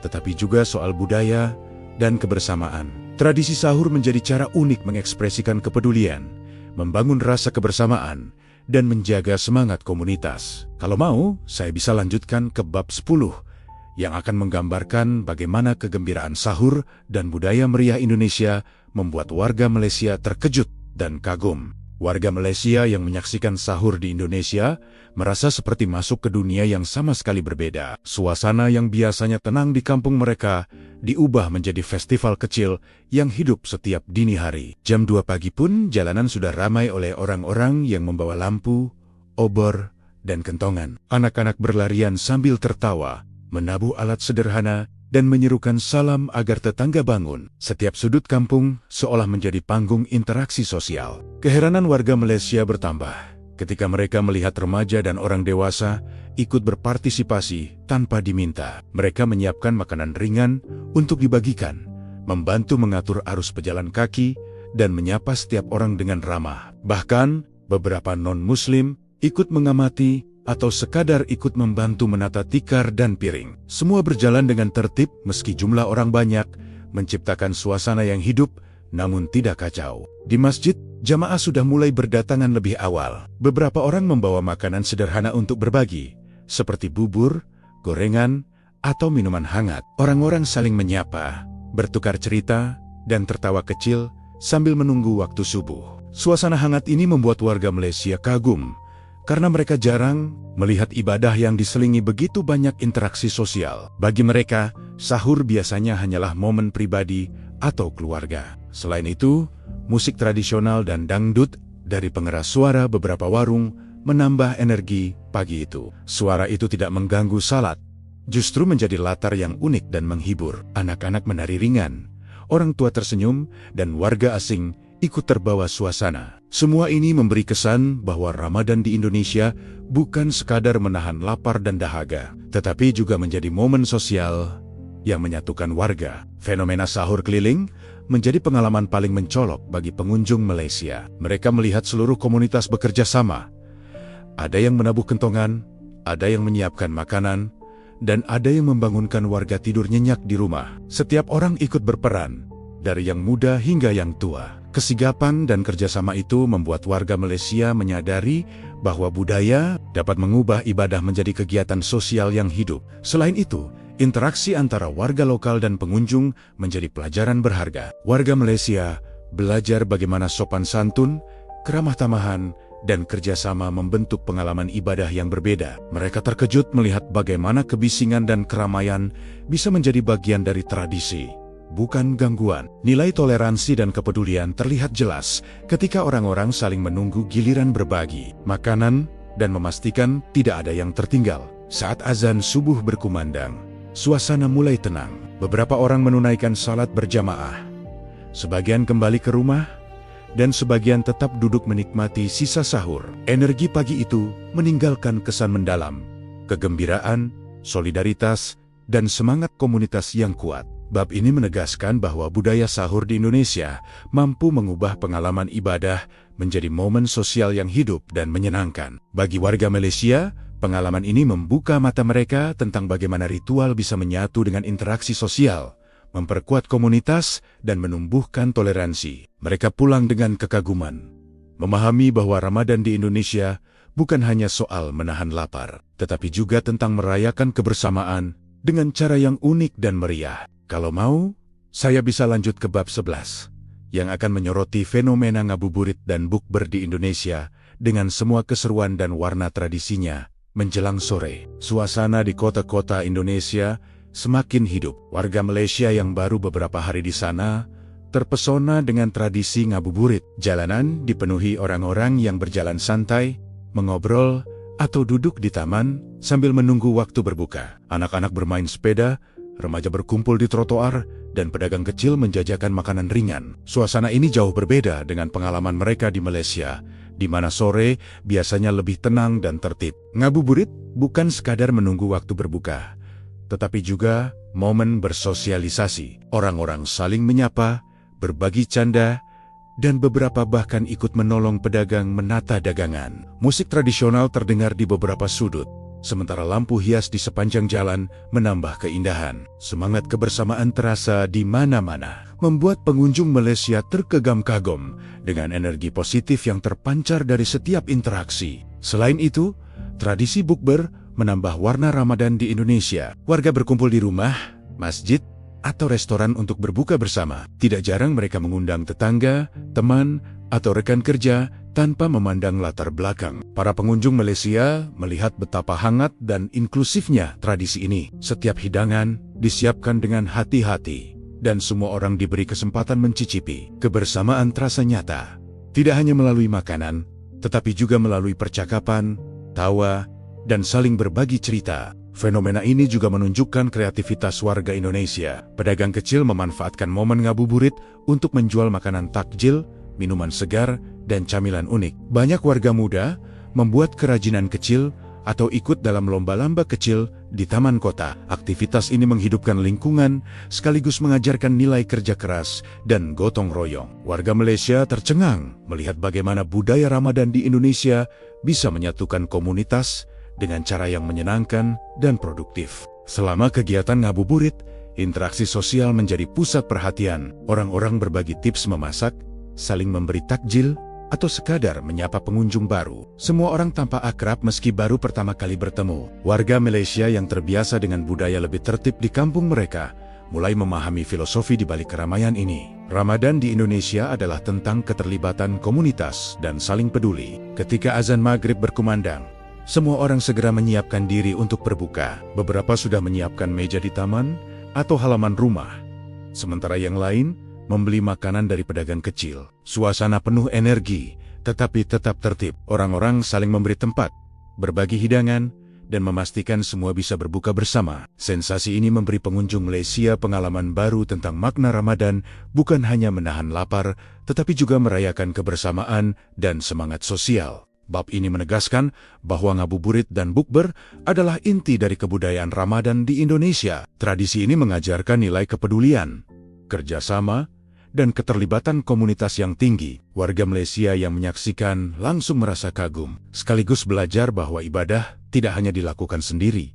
tetapi juga soal budaya dan kebersamaan. Tradisi sahur menjadi cara unik mengekspresikan kepedulian, membangun rasa kebersamaan, dan menjaga semangat komunitas. Kalau mau, saya bisa lanjutkan ke bab 10 yang akan menggambarkan bagaimana kegembiraan sahur dan budaya meriah Indonesia membuat warga Malaysia terkejut dan kagum. Warga Malaysia yang menyaksikan sahur di Indonesia merasa seperti masuk ke dunia yang sama sekali berbeda. Suasana yang biasanya tenang di kampung mereka diubah menjadi festival kecil yang hidup setiap dini hari. Jam 2 pagi pun jalanan sudah ramai oleh orang-orang yang membawa lampu, obor, dan kentongan. Anak-anak berlarian sambil tertawa, menabuh alat sederhana, dan menyerukan salam agar tetangga bangun. Setiap sudut kampung seolah menjadi panggung interaksi sosial. Keheranan warga Malaysia bertambah ketika mereka melihat remaja dan orang dewasa ikut berpartisipasi tanpa diminta. Mereka menyiapkan makanan ringan untuk dibagikan, membantu mengatur arus pejalan kaki, dan menyapa setiap orang dengan ramah. Bahkan, beberapa non-muslim ikut mengamati atau sekadar ikut membantu menata tikar dan piring. Semua berjalan dengan tertib meski jumlah orang banyak, menciptakan suasana yang hidup namun tidak kacau. Di masjid, jamaah sudah mulai berdatangan lebih awal. Beberapa orang membawa makanan sederhana untuk berbagi, seperti bubur, gorengan, atau minuman hangat. Orang-orang saling menyapa, bertukar cerita, dan tertawa kecil sambil menunggu waktu subuh. Suasana hangat ini membuat warga Malaysia kagum, karena mereka jarang melihat ibadah yang diselingi begitu banyak interaksi sosial. Bagi mereka, sahur biasanya hanyalah momen pribadi atau keluarga. Selain itu, musik tradisional dan dangdut dari pengeras suara beberapa warung menambah energi pagi itu. Suara itu tidak mengganggu salat, justru menjadi latar yang unik dan menghibur. Anak-anak menari ringan, orang tua tersenyum, dan warga asing ikut terbawa suasana. Semua ini memberi kesan bahwa Ramadan di Indonesia bukan sekadar menahan lapar dan dahaga, tetapi juga menjadi momen sosial yang menyatukan warga. Fenomena sahur keliling menjadi pengalaman paling mencolok bagi pengunjung Malaysia. Mereka melihat seluruh komunitas bekerja sama. Ada yang menabuh kentongan, ada yang menyiapkan makanan, dan ada yang membangunkan warga tidur nyenyak di rumah. Setiap orang ikut berperan, dari yang muda hingga yang tua. Kesigapan dan kerjasama itu membuat warga Malaysia menyadari bahwa budaya dapat mengubah ibadah menjadi kegiatan sosial yang hidup. Selain itu, interaksi antara warga lokal dan pengunjung menjadi pelajaran berharga. Warga Malaysia belajar bagaimana sopan santun, keramah tamahan, dan kerjasama membentuk pengalaman ibadah yang berbeda. Mereka terkejut melihat bagaimana kebisingan dan keramaian bisa menjadi bagian dari tradisi, bukan gangguan. Nilai toleransi dan kepedulian terlihat jelas ketika orang-orang saling menunggu giliran berbagi makanan dan memastikan tidak ada yang tertinggal. Saat azan subuh berkumandang, suasana mulai tenang. Beberapa orang menunaikan salat berjamaah. Sebagian kembali ke rumah, dan sebagian tetap duduk menikmati sisa sahur. Energi pagi itu meninggalkan kesan mendalam, kegembiraan, solidaritas, dan semangat komunitas yang kuat. Bab ini menegaskan bahwa budaya sahur di Indonesia mampu mengubah pengalaman ibadah menjadi momen sosial yang hidup dan menyenangkan. Bagi warga Malaysia, pengalaman ini membuka mata mereka tentang bagaimana ritual bisa menyatu dengan interaksi sosial, memperkuat komunitas, dan menumbuhkan toleransi. Mereka pulang dengan kekaguman, memahami bahwa Ramadan di Indonesia bukan hanya soal menahan lapar, tetapi juga tentang merayakan kebersamaan dengan cara yang unik dan meriah. Kalau mau, saya bisa lanjut ke bab 11, yang akan menyoroti fenomena ngabuburit dan bukber di Indonesia dengan semua keseruan dan warna tradisinya. Menjelang sore, suasana di kota-kota Indonesia semakin hidup. Warga Malaysia yang baru beberapa hari di sana terpesona dengan tradisi ngabuburit. Jalanan dipenuhi orang-orang yang berjalan santai, mengobrol, atau duduk di taman sambil menunggu waktu berbuka. Anak-anak bermain sepeda, remaja berkumpul di trotoar, dan pedagang kecil menjajakan makanan ringan. Suasana ini jauh berbeda dengan pengalaman mereka di Malaysia, di mana sore biasanya lebih tenang dan tertib. Ngabuburit bukan sekadar menunggu waktu berbuka, tetapi juga momen bersosialisasi. Orang-orang saling menyapa, berbagi canda, dan beberapa bahkan ikut menolong pedagang menata dagangan. Musik tradisional terdengar di beberapa sudut, sementara lampu hias di sepanjang jalan menambah keindahan. Semangat kebersamaan terasa di mana-mana, membuat pengunjung Malaysia terkagum-kagum dengan energi positif yang terpancar dari setiap interaksi. Selain itu, tradisi bukber menambah warna Ramadan di Indonesia. Warga berkumpul di rumah, masjid, atau restoran untuk berbuka bersama. Tidak jarang mereka mengundang tetangga, teman, atau rekan kerja tanpa memandang latar belakang. Para pengunjung Malaysia melihat betapa hangat dan inklusifnya tradisi ini. Setiap hidangan disiapkan dengan hati-hati, dan semua orang diberi kesempatan mencicipi. Kebersamaan terasa nyata, tidak hanya melalui makanan, tetapi juga melalui percakapan, tawa, dan saling berbagi cerita. Fenomena ini juga menunjukkan kreativitas warga Indonesia. Pedagang kecil memanfaatkan momen ngabuburit untuk menjual makanan takjil, minuman segar, dan camilan unik. Banyak warga muda membuat kerajinan kecil atau ikut dalam lomba-lomba kecil di taman kota. Aktivitas ini menghidupkan lingkungan, sekaligus mengajarkan nilai kerja keras dan gotong royong. Warga Malaysia tercengang melihat bagaimana budaya Ramadan di Indonesia bisa menyatukan komunitas dengan cara yang menyenangkan dan produktif. Selama kegiatan ngabuburit, interaksi sosial menjadi pusat perhatian. Orang-orang berbagi tips memasak, saling memberi takjil, atau sekadar menyapa pengunjung baru. Semua orang tampak akrab meski baru pertama kali bertemu. Warga Malaysia yang terbiasa dengan budaya lebih tertib di kampung mereka mulai memahami filosofi di balik keramaian ini. Ramadan di Indonesia adalah tentang keterlibatan komunitas dan saling peduli. Ketika azan maghrib berkumandang, semua orang segera menyiapkan diri untuk berbuka. Beberapa sudah menyiapkan meja di taman atau halaman rumah, sementara yang lain membeli makanan dari pedagang kecil. Suasana penuh energi, tetapi tetap tertib. Orang-orang saling memberi tempat, berbagi hidangan, dan memastikan semua bisa berbuka bersama. Sensasi ini memberi pengunjung Malaysia pengalaman baru tentang makna Ramadan, bukan hanya menahan lapar, tetapi juga merayakan kebersamaan dan semangat sosial. Bab ini menegaskan bahwa ngabuburit dan bukber adalah inti dari kebudayaan Ramadan di Indonesia. Tradisi ini mengajarkan nilai kepedulian, kerjasama, dan keterlibatan komunitas yang tinggi. Warga Malaysia yang menyaksikan langsung merasa kagum, sekaligus belajar bahwa ibadah tidak hanya dilakukan sendiri,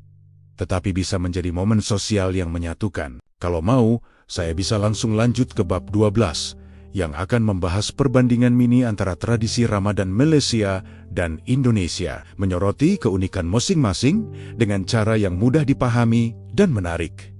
tetapi bisa menjadi momen sosial yang menyatukan. Kalau mau, saya bisa langsung lanjut ke bab 12, yang akan membahas perbandingan mini antara tradisi Ramadan Malaysia dan Indonesia, menyoroti keunikan masing-masing dengan cara yang mudah dipahami dan menarik.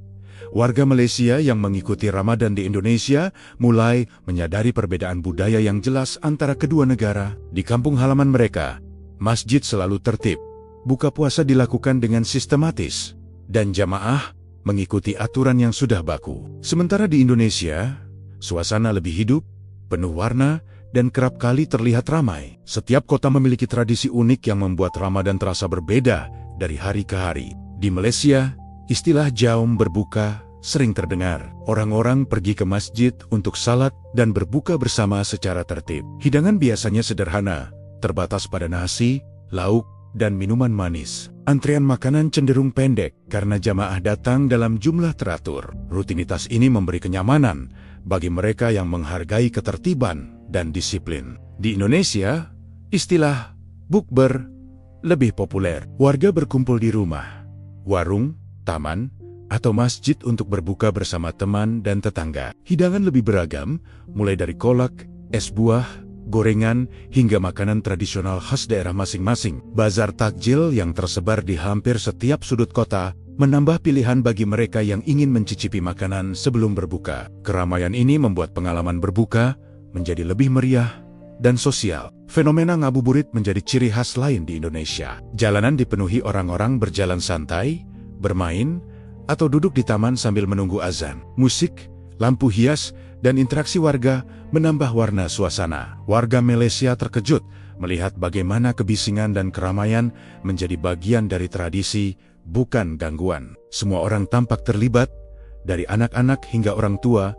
Warga Malaysia yang mengikuti Ramadan di Indonesia mulai menyadari perbedaan budaya yang jelas antara kedua negara. Di kampung halaman mereka, masjid selalu tertib, buka puasa dilakukan dengan sistematis, dan jamaah mengikuti aturan yang sudah baku. Sementara di Indonesia, suasana lebih hidup, penuh warna, dan kerap kali terlihat ramai. Setiap kota memiliki tradisi unik yang membuat Ramadan terasa berbeda dari hari ke hari. Di Malaysia, istilah jaum berbuka sering terdengar. Orang-orang pergi ke masjid untuk salat dan berbuka bersama secara tertib. Hidangan biasanya sederhana, terbatas pada nasi, lauk, dan minuman manis. Antrian makanan cenderung pendek karena jamaah datang dalam jumlah teratur. Rutinitas ini memberi kenyamanan bagi mereka yang menghargai ketertiban dan disiplin. Di Indonesia, istilah bukber lebih populer. Warga berkumpul di rumah, warung, taman, atau masjid untuk berbuka bersama teman dan tetangga. Hidangan lebih beragam, mulai dari kolak, es buah, gorengan, hingga makanan tradisional khas daerah masing-masing. Bazar takjil yang tersebar di hampir setiap sudut kota menambah pilihan bagi mereka yang ingin mencicipi makanan sebelum berbuka. Keramaian ini membuat pengalaman berbuka menjadi lebih meriah dan sosial. Fenomena ngabuburit menjadi ciri khas lain di Indonesia. Jalanan dipenuhi orang-orang berjalan santai, bermain, atau duduk di taman sambil menunggu azan. Musik, lampu hias, dan interaksi warga menambah warna suasana. Warga Malaysia terkejut melihat bagaimana kebisingan dan keramaian menjadi bagian dari tradisi, bukan gangguan. Semua orang tampak terlibat, dari anak-anak hingga orang tua,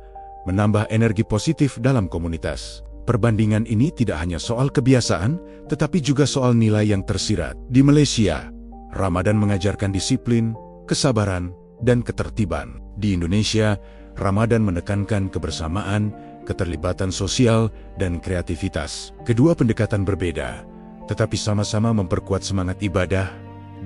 menambah energi positif dalam komunitas. Perbandingan ini tidak hanya soal kebiasaan, tetapi juga soal nilai yang tersirat. Di Malaysia, Ramadan mengajarkan disiplin, kesabaran, dan ketertiban. Di Indonesia, Ramadan menekankan kebersamaan, keterlibatan sosial, dan kreativitas. Kedua pendekatan berbeda, tetapi sama-sama memperkuat semangat ibadah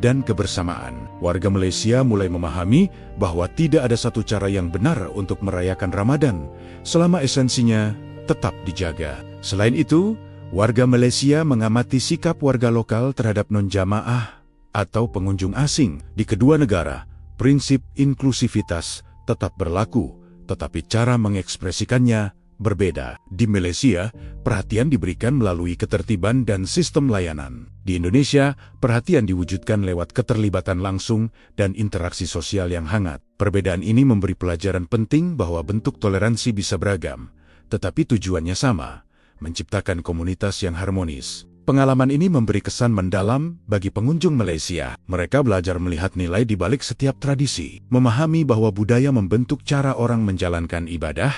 dan kebersamaan. Warga Malaysia mulai memahami bahwa tidak ada satu cara yang benar untuk merayakan Ramadan, selama esensinya tetap dijaga. Selain itu, warga Malaysia mengamati sikap warga lokal terhadap non-jamaah atau pengunjung asing. Di kedua negara, prinsip inklusivitas tetap berlaku, tetapi cara mengekspresikannya berbeda. Di Malaysia, perhatian diberikan melalui ketertiban dan sistem layanan. Di Indonesia, perhatian diwujudkan lewat keterlibatan langsung dan interaksi sosial yang hangat. Perbedaan ini memberi pelajaran penting bahwa bentuk toleransi bisa beragam, tetapi tujuannya sama, menciptakan komunitas yang harmonis. Pengalaman ini memberi kesan mendalam bagi pengunjung Malaysia. Mereka belajar melihat nilai di balik setiap tradisi, memahami bahwa budaya membentuk cara orang menjalankan ibadah,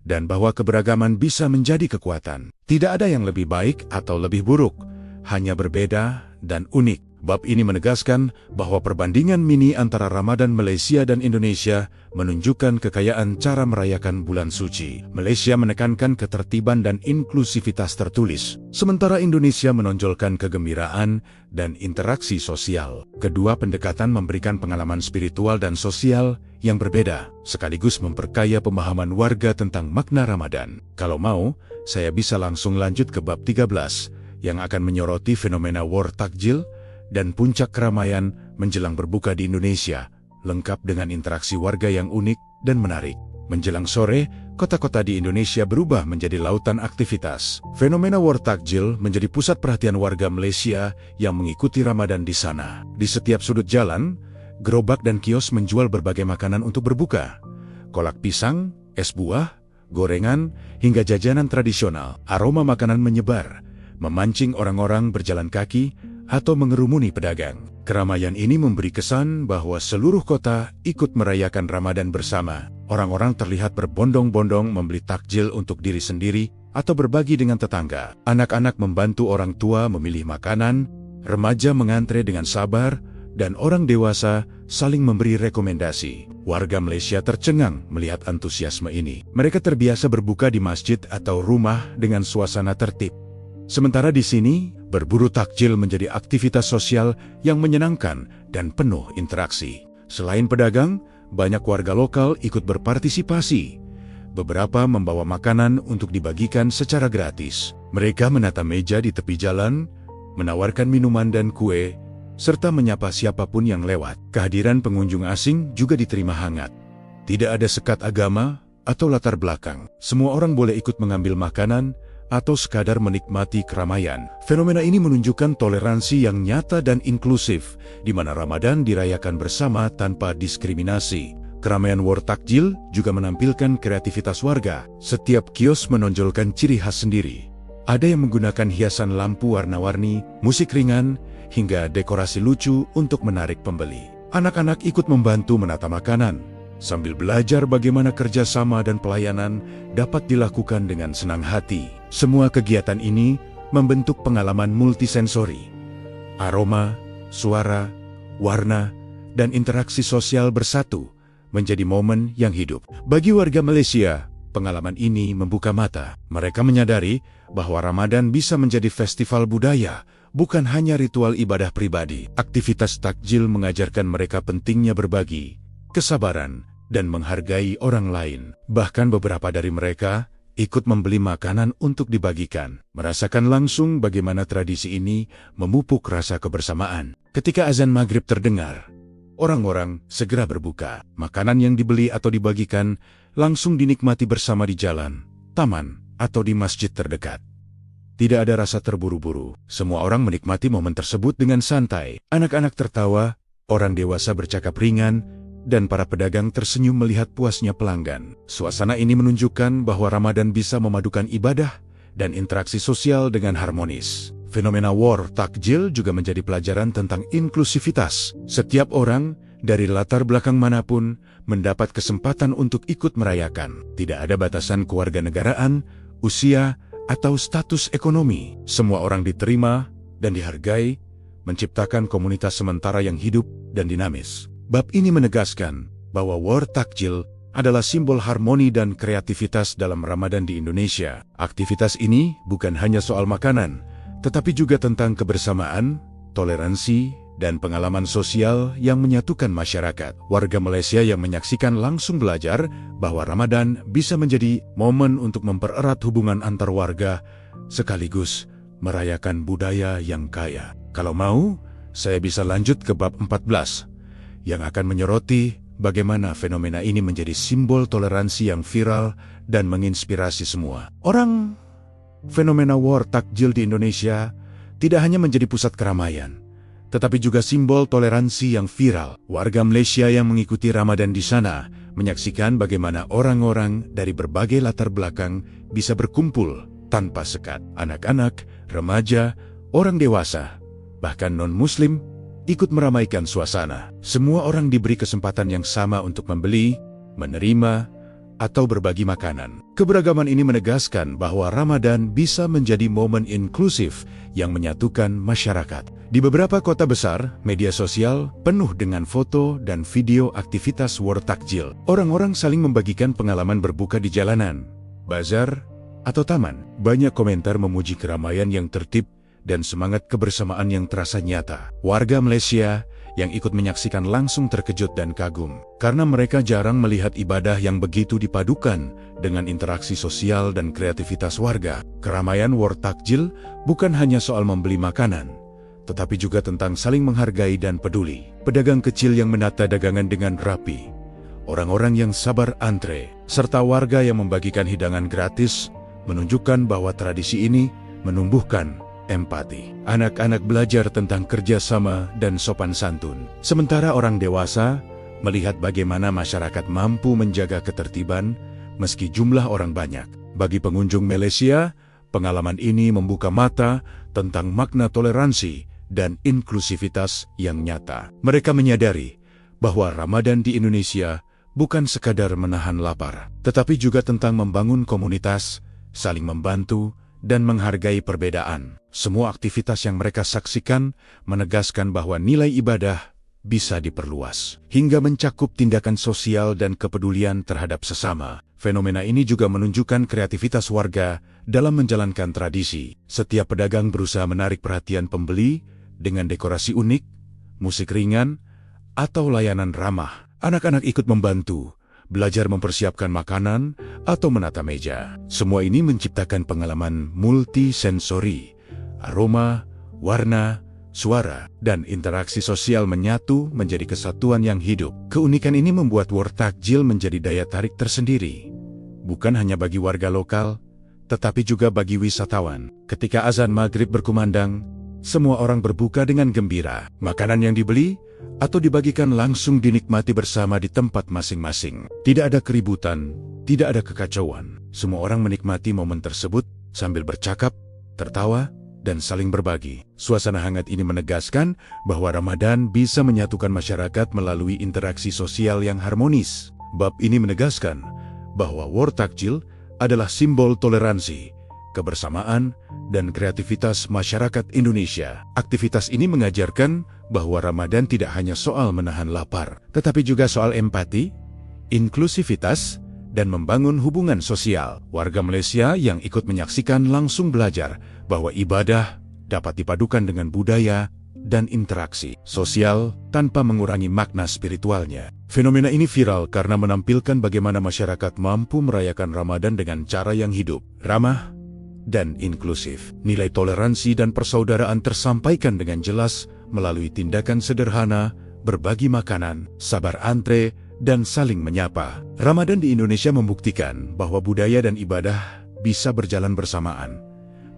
dan bahwa keberagaman bisa menjadi kekuatan. Tidak ada yang lebih baik atau lebih buruk, hanya berbeda dan unik. Bab ini menegaskan bahwa perbandingan mini antara Ramadan Malaysia dan Indonesia menunjukkan kekayaan cara merayakan bulan suci. Malaysia menekankan ketertiban dan inklusivitas tertulis, sementara Indonesia menonjolkan kegembiraan dan interaksi sosial. Kedua pendekatan memberikan pengalaman spiritual dan sosial yang berbeda, sekaligus memperkaya pemahaman warga tentang makna Ramadan. Kalau mau, saya bisa langsung lanjut ke bab 13, yang akan menyoroti fenomena war takjil dan puncak keramaian menjelang berbuka di Indonesia, lengkap dengan interaksi warga yang unik dan menarik. Menjelang sore, kota-kota di Indonesia berubah menjadi lautan aktivitas. Fenomena war takjil menjadi pusat perhatian warga Malaysia yang mengikuti Ramadan di sana. Di setiap sudut jalan, gerobak dan kios menjual berbagai makanan untuk berbuka. Kolak pisang, es buah, gorengan, hingga jajanan tradisional. Aroma makanan menyebar, memancing orang-orang berjalan kaki atau mengerumuni pedagang. Keramaian ini memberi kesan bahwa seluruh kota ikut merayakan Ramadan bersama. Orang-orang terlihat berbondong-bondong membeli takjil untuk diri sendiri atau berbagi dengan tetangga. Anak-anak membantu orang tua memilih makanan, remaja mengantre dengan sabar, dan orang dewasa saling memberi rekomendasi. Warga Malaysia tercengang melihat antusiasme ini. Mereka terbiasa berbuka di masjid atau rumah dengan suasana tertib. Sementara di sini, berburu takjil menjadi aktivitas sosial yang menyenangkan dan penuh interaksi. Selain pedagang, banyak warga lokal ikut berpartisipasi. Beberapa membawa makanan untuk dibagikan secara gratis. Mereka menata meja di tepi jalan, menawarkan minuman dan kue, serta menyapa siapapun yang lewat. Kehadiran pengunjung asing juga diterima hangat. Tidak ada sekat agama atau latar belakang. Semua orang boleh ikut mengambil makanan atau sekadar menikmati keramaian. Fenomena ini menunjukkan toleransi yang nyata dan inklusif, di mana Ramadan dirayakan bersama tanpa diskriminasi. Keramaian War Takjil juga menampilkan kreativitas warga. Setiap kios menonjolkan ciri khas sendiri. Ada yang menggunakan hiasan lampu warna-warni, musik ringan, hingga dekorasi lucu untuk menarik pembeli. Anak-anak ikut membantu menata makanan, sambil belajar bagaimana kerjasama dan pelayanan dapat dilakukan dengan senang hati. Semua kegiatan ini membentuk pengalaman multisensori. Aroma, suara, warna, dan interaksi sosial bersatu menjadi momen yang hidup. Bagi warga Malaysia, pengalaman ini membuka mata. Mereka menyadari bahwa Ramadan bisa menjadi festival budaya, bukan hanya ritual ibadah pribadi. Aktivitas takjil mengajarkan mereka pentingnya berbagi, kesabaran, dan menghargai orang lain. Bahkan beberapa dari mereka ikut membeli makanan untuk dibagikan. Merasakan langsung bagaimana tradisi ini memupuk rasa kebersamaan. Ketika azan maghrib terdengar, orang-orang segera berbuka. Makanan yang dibeli atau dibagikan langsung dinikmati bersama di jalan, taman, atau di masjid terdekat. Tidak ada rasa terburu-buru. Semua orang menikmati momen tersebut dengan santai. Anak-anak tertawa, orang dewasa bercakap ringan, dan para pedagang tersenyum melihat puasnya pelanggan. Suasana ini menunjukkan bahwa Ramadan bisa memadukan ibadah dan interaksi sosial dengan harmonis. Fenomena War Takjil juga menjadi pelajaran tentang inklusivitas. Setiap orang, dari latar belakang manapun, mendapat kesempatan untuk ikut merayakan. Tidak ada batasan kewarganegaraan, usia, atau status ekonomi. Semua orang diterima dan dihargai, menciptakan komunitas sementara yang hidup dan dinamis. Bab ini menegaskan bahwa War Takjil adalah simbol harmoni dan kreativitas dalam Ramadan di Indonesia. Aktivitas ini bukan hanya soal makanan, tetapi juga tentang kebersamaan, toleransi, dan pengalaman sosial yang menyatukan masyarakat. Warga Malaysia yang menyaksikan langsung belajar bahwa Ramadan bisa menjadi momen untuk mempererat hubungan antar warga, sekaligus merayakan budaya yang kaya. Kalau mau, saya bisa lanjut ke bab 14, yang akan menyoroti bagaimana fenomena ini menjadi simbol toleransi yang viral dan menginspirasi semua. Fenomena War Takjil di Indonesia tidak hanya menjadi pusat keramaian, tetapi juga simbol toleransi yang viral. Warga Malaysia yang mengikuti Ramadan di sana menyaksikan bagaimana orang-orang dari berbagai latar belakang bisa berkumpul tanpa sekat. Anak-anak, remaja, orang dewasa, bahkan non-muslim ikut meramaikan suasana. Semua orang diberi kesempatan yang sama untuk membeli, menerima, atau berbagi makanan. Keberagaman ini menegaskan bahwa Ramadan bisa menjadi momen inklusif yang menyatukan masyarakat. Di beberapa kota besar, media sosial penuh dengan foto dan video aktivitas War Takjil. Orang-orang saling membagikan pengalaman berbuka di jalanan, bazar, atau taman. Banyak komentar memuji keramaian yang tertib dan semangat kebersamaan yang terasa nyata. Warga Malaysia yang ikut menyaksikan langsung terkejut dan kagum, karena mereka jarang melihat ibadah yang begitu dipadukan dengan interaksi sosial dan kreativitas warga. Keramaian War Takjil bukan hanya soal membeli makanan, tetapi juga tentang saling menghargai dan peduli. Pedagang kecil yang menata dagangan dengan rapi, orang-orang yang sabar antre, serta warga yang membagikan hidangan gratis, menunjukkan bahwa tradisi ini menumbuhkan empati. Anak-anak belajar tentang kerjasama dan sopan santun. Sementara orang dewasa melihat bagaimana masyarakat mampu menjaga ketertiban meski jumlah orang banyak. Bagi pengunjung Malaysia, pengalaman ini membuka mata tentang makna toleransi dan inklusivitas yang nyata. Mereka menyadari bahwa Ramadan di Indonesia bukan sekadar menahan lapar, tetapi juga tentang membangun komunitas, saling membantu, dan menghargai perbedaan. Semua aktivitas yang mereka saksikan menegaskan bahwa nilai ibadah bisa diperluas, hingga mencakup tindakan sosial dan kepedulian terhadap sesama. Fenomena ini juga menunjukkan kreativitas warga dalam menjalankan tradisi. Setiap pedagang berusaha menarik perhatian pembeli dengan dekorasi unik, musik ringan, atau layanan ramah. Anak-anak ikut membantu, belajar mempersiapkan makanan, atau menata meja. Semua ini menciptakan pengalaman multisensori, aroma, warna, suara, dan interaksi sosial menyatu menjadi kesatuan yang hidup. Keunikan ini membuat War Takjil menjadi daya tarik tersendiri, bukan hanya bagi warga lokal, tetapi juga bagi wisatawan. Ketika azan maghrib berkumandang, semua orang berbuka dengan gembira. Makanan yang dibeli atau dibagikan langsung dinikmati bersama di tempat masing-masing. Tidak ada keributan, tidak ada kekacauan. Semua orang menikmati momen tersebut sambil bercakap, tertawa, dan saling berbagi. Suasana hangat ini menegaskan bahwa Ramadan bisa menyatukan masyarakat melalui interaksi sosial yang harmonis. Bab ini menegaskan bahwa War Takjil adalah simbol toleransi, kebersamaan, dan kreativitas masyarakat Indonesia. Aktivitas ini mengajarkan bahwa Ramadan tidak hanya soal menahan lapar, tetapi juga soal empati, inklusivitas, dan membangun hubungan sosial. Warga Malaysia yang ikut menyaksikan langsung belajar bahwa ibadah dapat dipadukan dengan budaya dan interaksi sosial tanpa mengurangi makna spiritualnya. Fenomena ini viral karena menampilkan bagaimana masyarakat mampu merayakan Ramadan dengan cara yang hidup, ramah, dan inklusif. Nilai toleransi dan persaudaraan tersampaikan dengan jelas melalui tindakan sederhana, berbagi makanan, sabar antre, dan saling menyapa. Ramadan di Indonesia membuktikan bahwa budaya dan ibadah bisa berjalan bersamaan,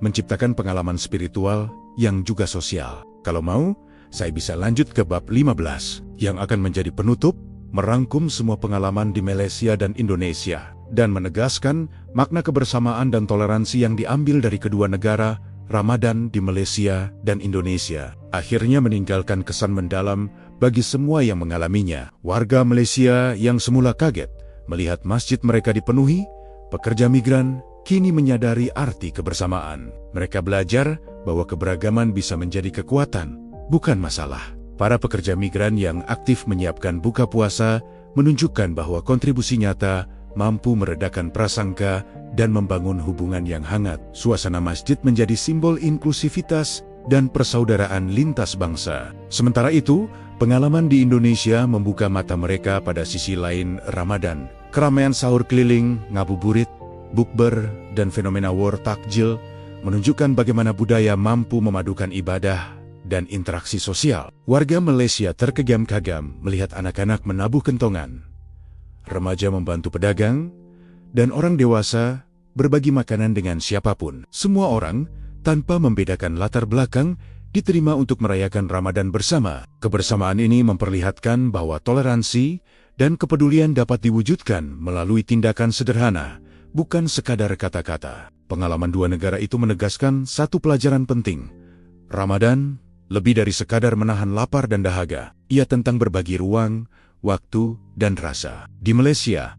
menciptakan pengalaman spiritual yang juga sosial. Kalau mau, saya bisa lanjut ke bab 15, yang akan menjadi penutup, merangkum semua pengalaman di Malaysia dan Indonesia, dan menegaskan makna kebersamaan dan toleransi yang diambil dari kedua negara, Ramadan di Malaysia dan Indonesia. Akhirnya meninggalkan kesan mendalam bagi semua yang mengalaminya. Warga Malaysia yang semula kaget melihat masjid mereka dipenuhi, pekerja migran kini menyadari arti kebersamaan. Mereka belajar bahwa keberagaman bisa menjadi kekuatan, bukan masalah. Para pekerja migran yang aktif menyiapkan buka puasa menunjukkan bahwa kontribusi nyata mampu meredakan prasangka dan membangun hubungan yang hangat. Suasana masjid menjadi simbol inklusivitas dan persaudaraan lintas bangsa. Sementara itu, pengalaman di Indonesia membuka mata mereka pada sisi lain Ramadan. Keramaian sahur keliling, ngabuburit, bukber, dan fenomena War Takjil menunjukkan bagaimana budaya mampu memadukan ibadah dan interaksi sosial. Warga Malaysia terkagam-kagam melihat anak-anak menabuh kentongan, remaja membantu pedagang, dan orang dewasa berbagi makanan dengan siapapun. Semua orang, tanpa membedakan latar belakang, diterima untuk merayakan Ramadan bersama. Kebersamaan ini memperlihatkan bahwa toleransi dan kepedulian dapat diwujudkan melalui tindakan sederhana, bukan sekadar kata-kata. Pengalaman dua negara itu menegaskan satu pelajaran penting. Ramadan lebih dari sekadar menahan lapar dan dahaga. Ia tentang berbagi ruang, waktu, dan rasa. Di Malaysia,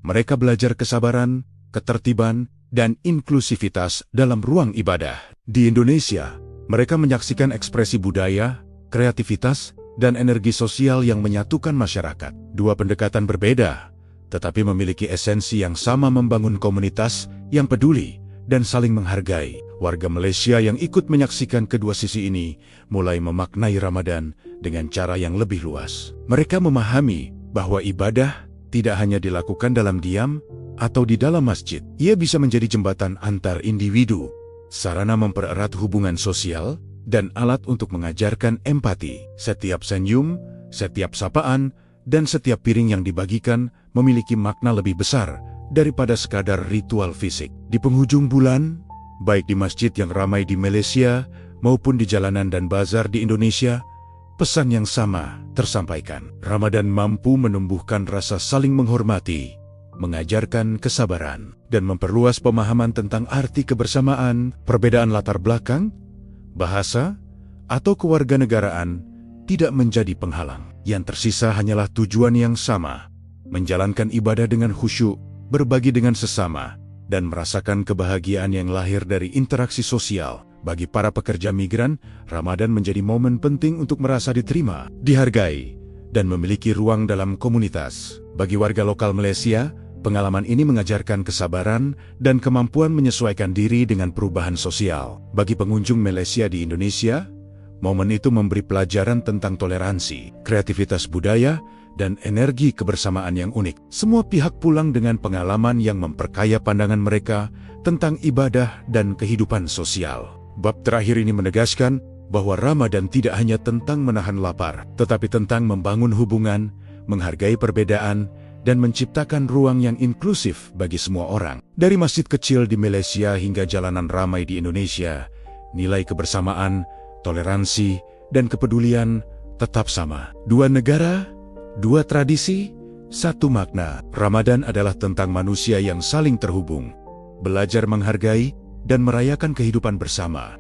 mereka belajar kesabaran, ketertiban, dan inklusivitas dalam ruang ibadah. Di Indonesia, mereka menyaksikan ekspresi budaya, kreativitas, dan energi sosial yang menyatukan masyarakat. Dua pendekatan berbeda, tetapi memiliki esensi yang sama, membangun komunitas yang peduli dan saling menghargai. Warga Malaysia yang ikut menyaksikan kedua sisi ini mulai memaknai Ramadan dengan cara yang lebih luas. Mereka memahami bahwa ibadah tidak hanya dilakukan dalam diam atau di dalam masjid. Ia bisa menjadi jembatan antar individu, sarana mempererat hubungan sosial, dan alat untuk mengajarkan empati. Setiap senyum, setiap sapaan, dan setiap piring yang dibagikan memiliki makna lebih besar daripada sekadar ritual fisik. Di penghujung bulan, baik di masjid yang ramai di Malaysia maupun di jalanan dan bazar di Indonesia, pesan yang sama tersampaikan. Ramadan mampu menumbuhkan rasa saling menghormati, mengajarkan kesabaran, dan memperluas pemahaman tentang arti kebersamaan. Perbedaan latar belakang, bahasa, atau kewarganegaraan tidak menjadi penghalang. Yang tersisa hanyalah tujuan yang sama, menjalankan ibadah dengan khusyuk, berbagi dengan sesama, dan merasakan kebahagiaan yang lahir dari interaksi sosial. Bagi para pekerja migran, Ramadan menjadi momen penting untuk merasa diterima, dihargai, dan memiliki ruang dalam komunitas. Bagi warga lokal Malaysia, pengalaman ini mengajarkan kesabaran dan kemampuan menyesuaikan diri dengan perubahan sosial. Bagi pengunjung Malaysia di Indonesia, momen itu memberi pelajaran tentang toleransi, kreativitas budaya, dan energi kebersamaan yang unik. Semua pihak pulang dengan pengalaman yang memperkaya pandangan mereka tentang ibadah dan kehidupan sosial. Bab terakhir ini menegaskan bahwa Ramadan tidak hanya tentang menahan lapar, tetapi tentang membangun hubungan, menghargai perbedaan, dan menciptakan ruang yang inklusif bagi semua orang. Dari masjid kecil di Malaysia hingga jalanan ramai di Indonesia, nilai kebersamaan, toleransi, dan kepedulian tetap sama. Dua negara, dua tradisi, satu makna. Ramadan adalah tentang manusia yang saling terhubung, belajar menghargai, dan merayakan kehidupan bersama.